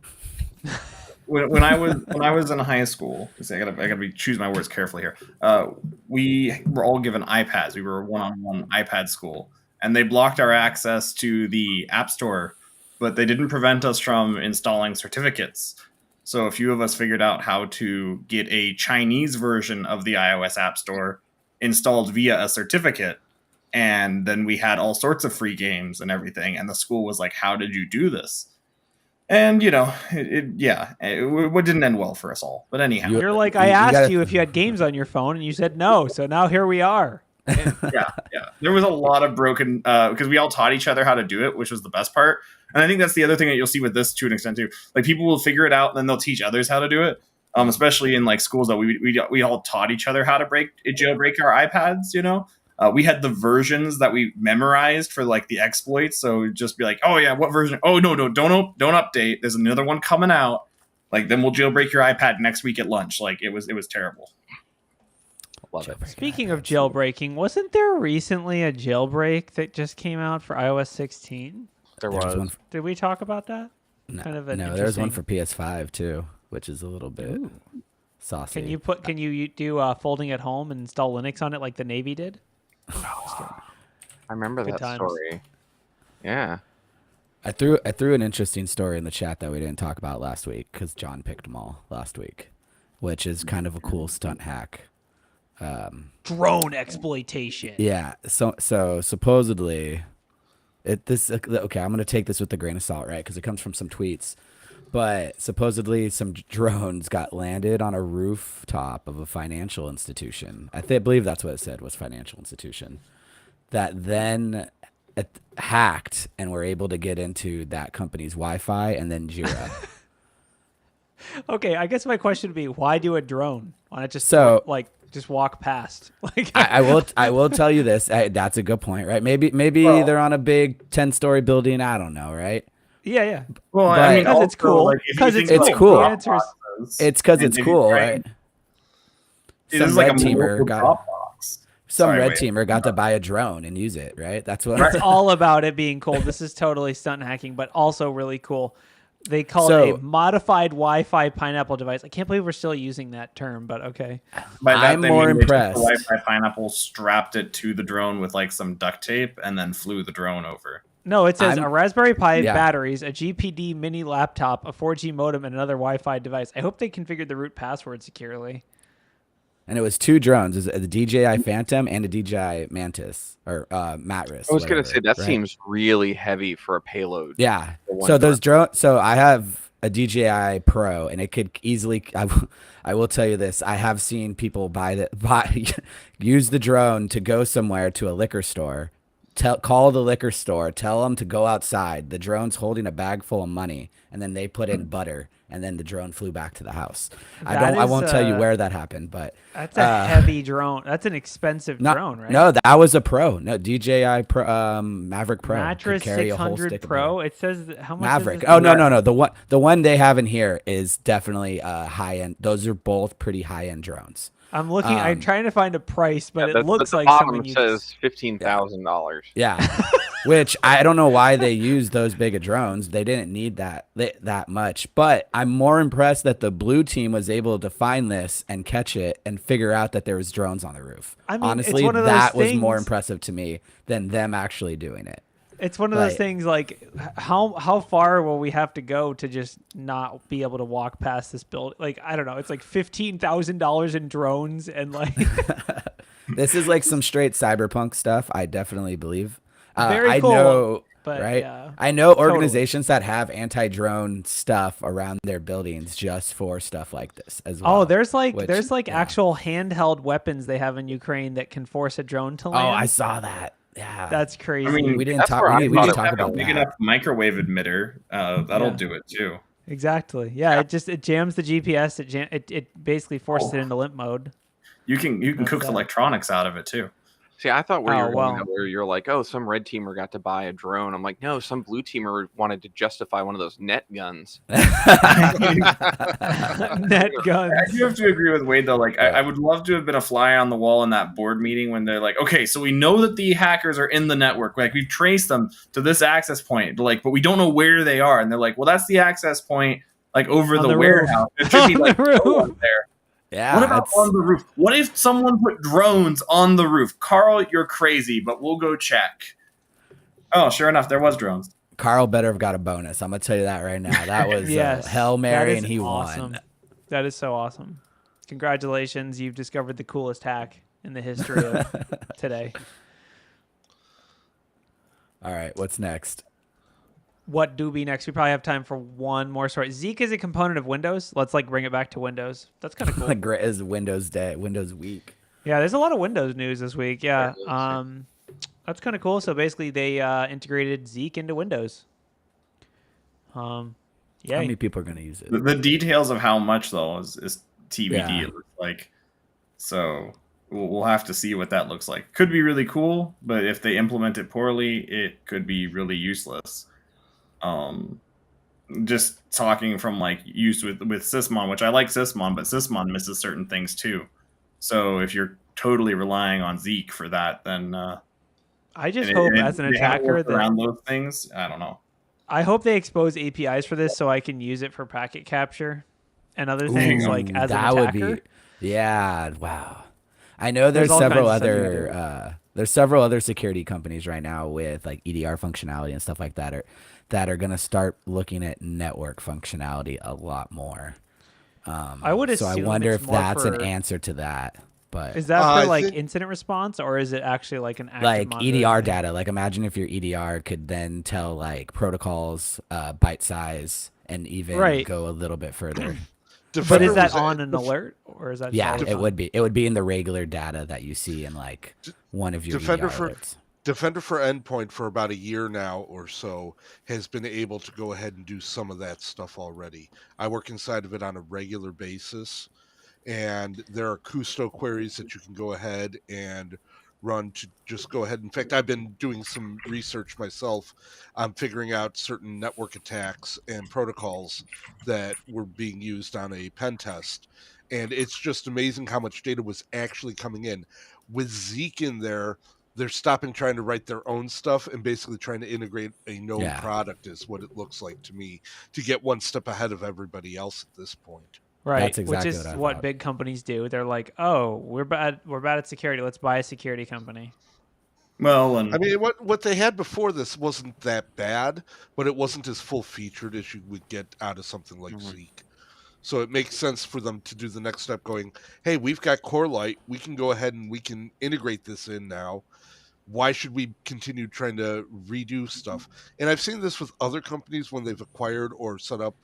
When I was in high school, I gotta choose my words carefully here. We were all given iPads. We were a one-on-one iPad school, and they blocked our access to the App Store, but they didn't prevent us from installing certificates. So a few of us figured out how to get a Chinese version of the iOS App Store installed via a certificate. And then we had all sorts of free games and everything. And the school was like, how did you do this? And, it didn't end well for us all. But anyhow. You're like, I asked you if you had games on your phone, and you said no. So now here we are. Yeah. There was a lot of broken, because we all taught each other how to do it, which was the best part. And I think that's the other thing that you'll see with this to an extent too. Like people will figure it out and then they'll teach others how to do it. Especially in like schools that we all taught each other how to jailbreak our iPads, we had the versions that we memorized for like the exploits. So just be like, oh yeah, what version? Oh no, don't update. There's another one coming out. Like then we'll jailbreak your iPad next week at lunch. Like it was terrible. Love it. Speaking of jailbreaking, wasn't there recently a jailbreak that just came out for iOS 16? There was. Did we talk about that? No, there's one for PS5 too, which is a little bit saucy. Can you do folding at home and install Linux on it like the Navy did? I remember Good that times. story. Yeah. I threw an interesting story in the chat that we didn't talk about last week because John picked them all last week, which is kind of a cool stunt hack. Drone exploitation. Yeah. So supposedly, I'm going to take this with a grain of salt, right? Because it comes from some tweets. But supposedly some drones got landed on a rooftop of a financial institution. I believe that's what it said, was financial institution. That then hacked and were able to get into that company's Wi-Fi and then Jira. Okay, I guess my question would be, why do a drone? Why not just just walk past? Like I will tell you this. That's a good point, right? Maybe they're on a big 10-story building. I don't know, right? Yeah. Well, But- I mean, Because it's cool. Because it's cool. The answer is It's because it's cool, right? It Some is like red a teamer mobile got Dropbox. some Sorry, red wait. teamer got to buy a drone and use it, right? That's what. it's all about it being cool. This is totally stunt hacking, but also really cool. They call So- it a modified Wi-Fi pineapple device. I can't believe we're still using that term, but okay. By that, I'm they more mean they took impressed. The Wi-Fi pineapple, strapped it to the drone with like some duct tape, and then flew the drone over. No, it says I'm- a Raspberry Pi Yeah. batteries, a GPD mini laptop, a 4G modem, and another Wi-Fi device. I hope they configured the root password securely. And it was 2 drones. It was the DJI Phantom and a DJI Mantis or Matris. I was going to whatever, say that right? seems really heavy for a payload. Yeah. for one So those drone. drones. So I have a DJI Pro, and it could easily. I will tell you this: I have seen people use the drone to go somewhere to a liquor store. Call the liquor store. Tell them to go outside. The drone's holding a bag full of money, and then they put in butter, and then the drone flew back to the house. I won't tell you where that happened, but That's a heavy drone. That's an expensive drone, right? No, that was a Pro. No, DJI Pro, Maverick Pro. Mattress could carry a whole 600 stick of Pro. butter. It says how much. Maverick. Is this Oh no. The one they have in here is definitely high end. Those are both pretty high end drones. I'm looking. I'm trying to find a price, but Yeah, it looks the like bottom something you says $15,000. Yeah, which I don't know why they use those big of drones. They didn't need that much. But I'm more impressed that the blue team was able to find this and catch it and figure out that there was drones on the roof. I mean, it's honestly, one of those that was more things- impressive to me than them actually doing it. It's one of those Right. things like how far will we have to go to just not be able to walk past this building? Like, I don't know. It's like $15,000 in drones and like This is like some straight cyberpunk stuff. I definitely believe. Very I cool, know, but right? yeah. I know Totally. organizations that have anti-drone stuff around their buildings just for stuff like this as well. Oh, there's like which- yeah. actual handheld weapons they have in Ukraine that can force a drone to land. Oh, I saw that. Yeah, That's crazy. I mean, we didn't that's talk. where I We thought didn't it talk was about big that. enough microwave emitter. That'll Yeah. do it too. Exactly. Yeah, it jams the GPS. It basically forces it into limp mode. You can cook the electronics out of it too. See, I thought where Oh, you were going, well. where you're like, oh, some red teamer got to buy a drone. I'm like, no, some blue teamer wanted to justify one of those net guns. Net guns. I do have to agree with Wade though. Like, I would love to have been a fly on the wall in that board meeting when they're like, okay, so we know that the hackers are in the network. Like, we've traced them to this access point. Like, but we don't know where they are. And they're like, well, that's the access point, like over On the the warehouse. It should be On like the roof. no one there. Yeah, What about that's- on the roof? What if someone put drones on the roof? Carl, you're crazy, but we'll go check. Oh, sure enough, there was drones. Carl better have got a bonus. I'm gonna tell you that right now. That was Yes. Hail That Mary, is and he awesome. won. That is so awesome. Congratulations, you've discovered the coolest hack in the history of today. All right, what's next? What do be next? We probably have time for one more story. Zeek is a component of Windows. Let's like bring it back to Windows. That's kind of cool. Like great is Windows Day, Windows Week. Yeah, there's a lot of Windows news this week. Yeah, Yeah, it is. that's kind of cool. So basically, they integrated Zeek into Windows. How Yeah, many people are gonna use it? The details of how much though is TBD. Yeah. It looks like. So we'll have to see what that looks like. Could be really cool, but if they implement it poorly, it could be really useless. Just talking from like use with Sysmon, which I like Sysmon, but Sysmon misses certain things too. So if you're totally relying on Zeek for that, then I just and hope and as an they haven't attacker worked that around those things. I don't know. I hope they expose APIs for this so I can use it for packet capture and other things Ooh, like as an that attacker. would be, yeah, wow. I know There's there's all several kinds of stuff you other there's several other security companies right now with like EDR functionality and stuff like that are gonna start looking at network functionality a lot more. I would so I assume wonder it's if more that's an for- answer to that. But Is that I for like think- incident response or is it actually like an active like monitoring EDR thing? data, like imagine if your EDR could then tell like protocols, byte size, and even Right. go a little bit further. But Defender is that was a- on an alert or is that Yeah, just it would be. It would be in the regular data that you see in like one of your Defender EDR for- alerts. Defender for Endpoint for about a year now or so has been able to go ahead and do some of that stuff already. I work inside of it on a regular basis, and there are Custo queries that you can go ahead and run to just go ahead. In fact, I've been doing some research myself on figuring out certain network attacks and protocols that were being used on a pen test. And it's just amazing how much data was actually coming in. With Zeek in there, they're stopping trying to write their own stuff and basically trying to integrate a known Yeah. product is what it looks like to me, to get one step ahead of everybody else at this point. Right, That's exactly which is what I what thought. big companies do. They're like, "Oh, we're bad at security. Let's buy a security company." Well, and I mean, what they had before this wasn't that bad, but it wasn't as full featured as you would get out of something like Zeek. So it makes sense for them to do the next step, going, "Hey, we've got Corelight. We can go ahead and we can integrate this in now. Why should we continue trying to redo stuff?" And I've seen this with other companies when they've acquired or set up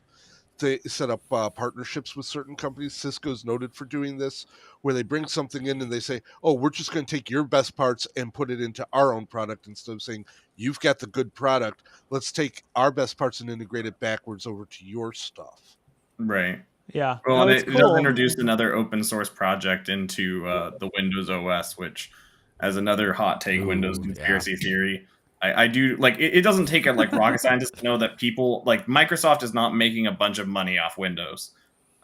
partnerships with certain companies. Cisco's noted for doing this, where they bring something in and they say, "Oh, we're just going to take your best parts and put it into our own product," instead of saying, "You've got the good product. Let's take our best parts and integrate it backwards over to your stuff." right. Yeah. Well, No, it it's does cool. introduce another open source project into the Windows OS, which, as another hot take, Windows conspiracy theory. I do like it doesn't take a like rocket scientist to know that people like Microsoft is not making a bunch of money off Windows.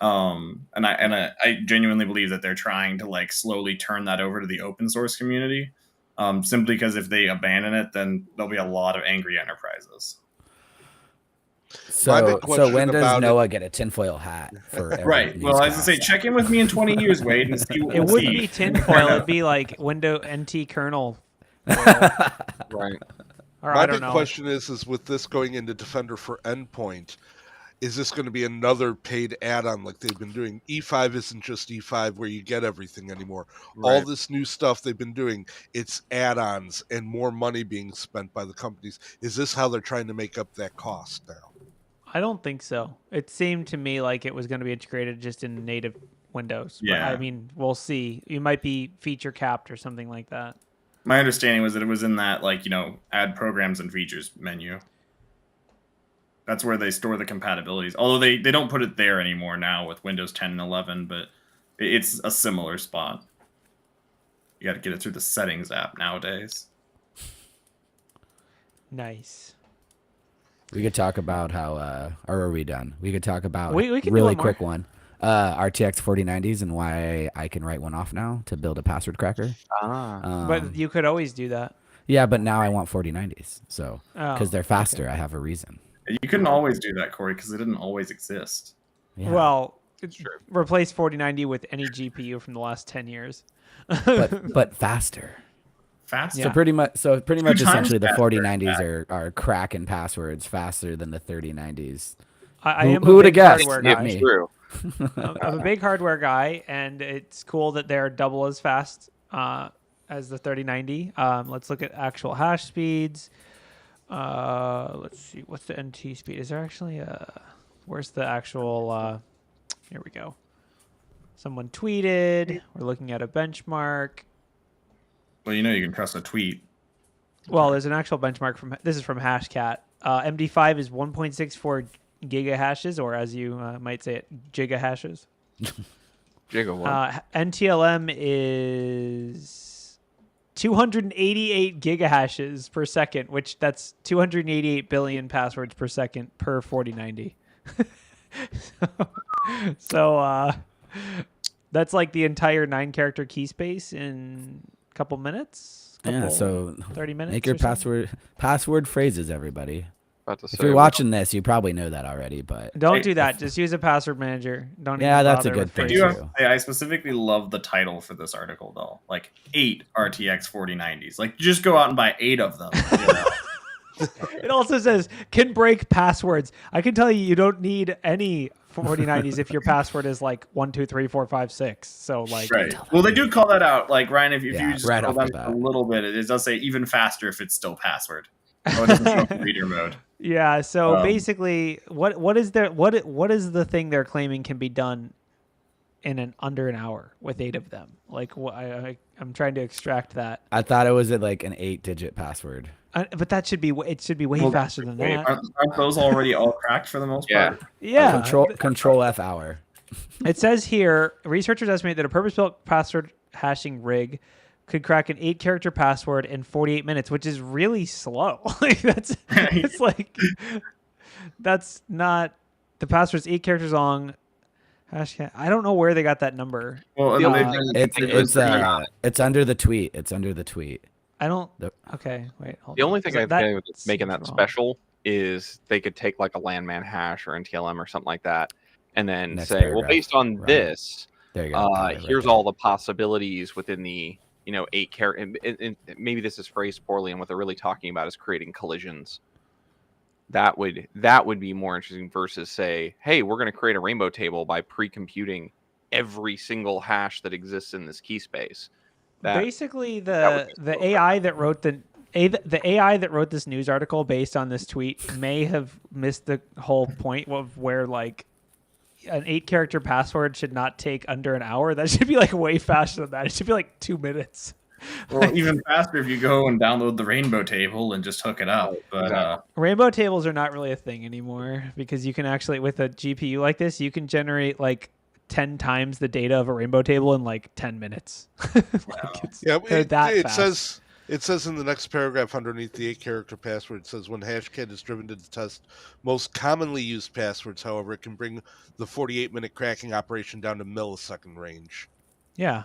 And I genuinely believe that they're trying to like slowly turn that over to the open source community. Simply because if they abandon it, then there'll be a lot of angry enterprises. So Windows Noah get a tinfoil hat for every right. Well, I was gonna say, check in with me in 20 years, Wade, and see what It we'll wouldn't see. be tinfoil. It'd be like Windows NT kernel. Right. Or My I don't big know. question is with this going into Defender for Endpoint, is this going to be another paid add-on like they've been doing? E5 isn't just E5 where you get everything anymore. Right. All this new stuff they've been doing, it's add-ons and more money being spent by the companies. Is this how they're trying to make up that cost now? I don't think so. It seemed to me like it was going to be integrated just in native Windows. But, Yeah. I mean, we'll see. You might be feature capped or something like that. My understanding was that it was in that, like, add programs and features menu. That's where they store the compatibilities. Although they don't put it there anymore now with Windows 10 and 11, but it's a similar spot. You got to get it through the settings app nowadays. Nice. We could talk about how, or are we done? We could talk about We can do really one more. quick one. RTX 4090s and why I can write one off now to build a password cracker. But you could always do that. Yeah, but now I want 4090s. So, Oh, because they're faster, I have a reason. You couldn't always do that, Corey, because it didn't always exist. Yeah. Well, replace 4090 with any GPU from the last 10 years. but faster. Faster. So pretty much times essentially the faster, 4090s are cracking passwords faster than the 3090s. I am Who a would big have guessed? hardware Not guy. me. True. I'm a big hardware guy, and it's cool that they're double as fast as the 3090. Let's look at actual hash speeds. Let's see. What's the NT speed? Is there actually where's the actual here we go. Someone tweeted. We're looking at a benchmark. Well, you can trust a tweet. Well, there's an actual benchmark this is from Hashcat. MD5 is 1.64 gigahashes, or as you might say it, gigahashes. Giga one. NTLM is 288 gigahashes per second, which that's 288 billion passwords per second per 4090. so that's like the entire 9-character key space in a couple minutes. Yeah, so 30 minutes. make your or something. password phrases, everybody. About to If say, you're watching this, you probably know that already, but Don't do that. Just use a password manager. Don't. Yeah, even that's a bother good with thing. I phrases. do have to say, I specifically love the title for this article, though. Like 8 RTX 4090s. Like, just go out and buy 8 of them. It also says can break passwords. I can tell you, you don't need any 4090s if your password is like 1234556. So like, Right. Well, they do call that out. Like, Ryan, if you just right scroll off the down bat. a little bit, it does say even faster if it's still password. Oh, it doesn't show up in reader mode. yeah. So basically, what is the thing they're claiming can be done in under an hour with 8 of them? Like, I'm trying to extract that. I thought it was like an 8-digit password. But that should be way faster than that. Aren't those already all cracked for the most Yeah. part? Yeah. Control F hour. It says here, researchers estimate that a purpose-built password hashing rig could crack an 8-character password in 48 minutes, which is really slow. Like it's like that's not the password's 8 characters long. I don't know where they got that number. Well, The only they- thing- It's under the tweet. It's under the tweet. I don't. Nope. Okay, wait. Hold The on. only thing I That think with making that seems wrong. special is they could take like a landman hash or NTLM or something like that, and then Next say, well, paragraph. based on Right. this, There you go. Got it right here's there. all the possibilities within the 8 character. And maybe this is phrased poorly, and what they're really talking about is creating collisions. That would be more interesting versus say, hey, we're going to create a rainbow table by pre-computing every single hash that exists in this key space. Basically, that would be the so AI that wrote the AI that wrote this news article based on this tweet may have missed the whole point of where like an 8-character password should not take under an hour. That should be like way faster than that. It should be like 2 minutes. Or even faster if you go and download the rainbow table and just hook it up. But Exactly. Rainbow tables are not really a thing anymore because you can actually, with a GPU like this, you can generate like 10 times the data of a rainbow table in like 10 minutes. They're that fast. It says in the next paragraph underneath the 8-character password, it says when Hashcat is driven to test most commonly used passwords, however, it can bring the 48-minute cracking operation down to millisecond range. Yeah.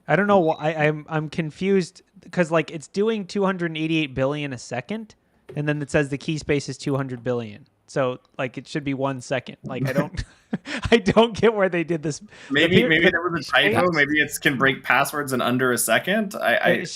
I don't know why I'm confused because like it's doing 288 billion a second, and then it says the key space is 200 billion. So like it should be 1 second. Like I don't get where they did this. maybe there was a typo. Maybe it can break passwords in under a second. It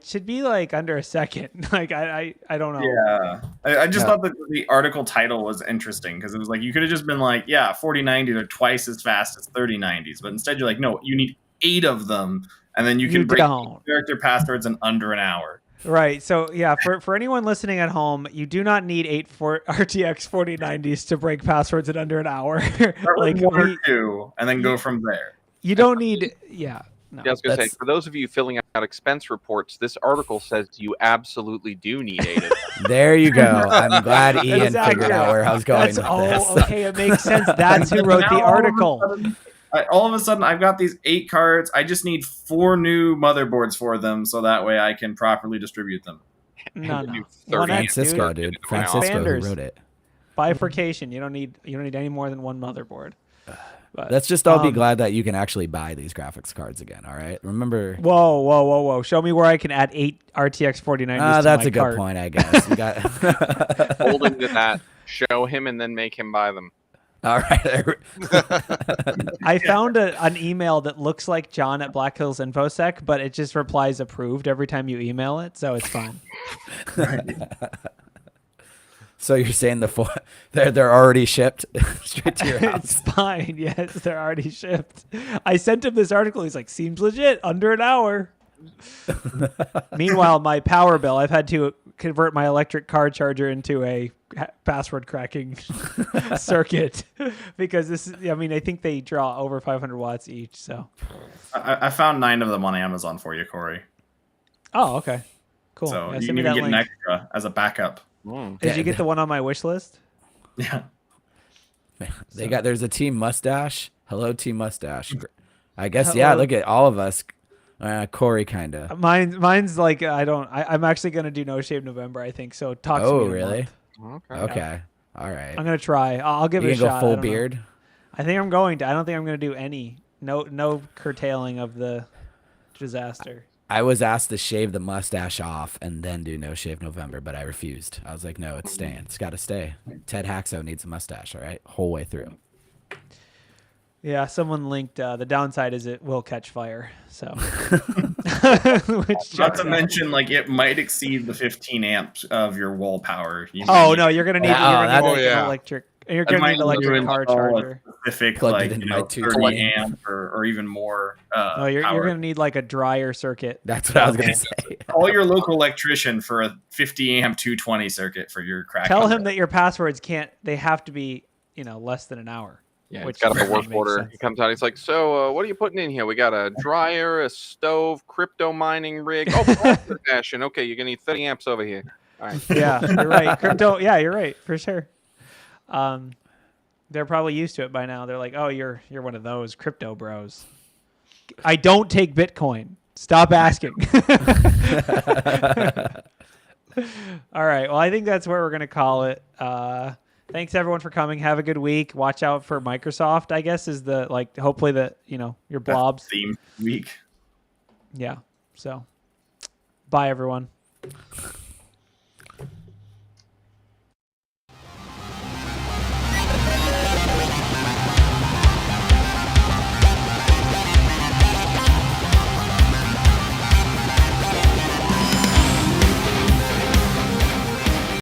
should be like under a second. Like I don't know. Yeah, I just thought that the article title was interesting because it was like you could have just been like, yeah, 4090s are twice as fast as 3090s, but instead you're like, no, you need 8 of them, and then you can break character passwords in under an hour. Right. So yeah, for anyone listening at home, you do not need 8 RTX 4090s to break passwords in under an hour. Start like with 1 or 2, and then go from there. You don't need. Yeah. No, I was going to say, for those of you filling out expense reports, this article says you absolutely do need 8 of them. There you go. I'm glad Ian figured out where I was going with this. Okay, it makes sense. That's who wrote the article. All of a sudden, I've got these 8 cards. I just need 4 new motherboards for them, so that way I can properly distribute them. No. Francisco, dude. Francisco who wrote it. Bifurcation. You don't need any more than 1 motherboard. But, let's just all be glad that you can actually buy these graphics cards again. All right, remember. Whoa! Show me where I can add 8 RTX 4090s. That's a good point, I guess. You got hold him to that. Show him and then make him buy them. All right. I found an email that looks like John at Black Hills Infosec, but it just replies approved every time you email it, so it's fine. So you're saying they're already shipped straight to your house? It's fine. Yes, they're already shipped. I sent him this article. He's like, seems legit. Under an hour. Meanwhile, my power bill, I've had to convert my electric car charger into a password cracking circuit because this is, I think they draw over 500 watts each. So I found 9 of them on Amazon for you, Corey. Oh, okay. Cool. So yeah, you can even get an extra as a backup. Did you get the one on my wish list? Yeah. There's a Team Mustache. Hello, Team Mustache. I guess, yeah, look at all of us. Corey kind of. Mine's like I'm actually gonna do No Shave November, I think. So talk to me. Oh, really? Okay. Yeah. All right. I'm gonna try. I'll give it a shot. You shot. go full beard? I think I'm going to. I don't think I'm gonna do any. No curtailing of the disaster. I was asked to shave the mustache off and then do No Shave November, but I refused. I was like, no, it's staying. It's got to stay. Ted Haxo needs a mustache, all right? Whole way through. Yeah, someone linked the downside is it will catch fire. So, not to mention, like it might exceed the 15 amps of your wall power. No, you're gonna need an electric. You're gonna need an electric car charger. Specific, like 30 amp or even more. You're gonna need like a dryer circuit. That's what I was gonna say. Call your local electrician for a 50 amp 220 circuit for your crack. Tell him that your passwords they have to be less than an hour. Yeah, it's got a work order. Sense. He comes out. He's like, "So, what are you putting in here? We got a dryer, a stove, crypto mining rig. Oh, fashion. Okay, you're gonna need 30 amps over here." All right. Yeah, you're right. Crypto. Yeah, you're right for sure. They're probably used to it by now. They're like, "Oh, you're one of those crypto bros." I don't take Bitcoin. Stop asking. All right. Well, I think that's where we're gonna call it. Thanks everyone for coming. Have a good week. Watch out for Microsoft, I guess, is hopefully your blobs theme week. Yeah. So Bye, everyone.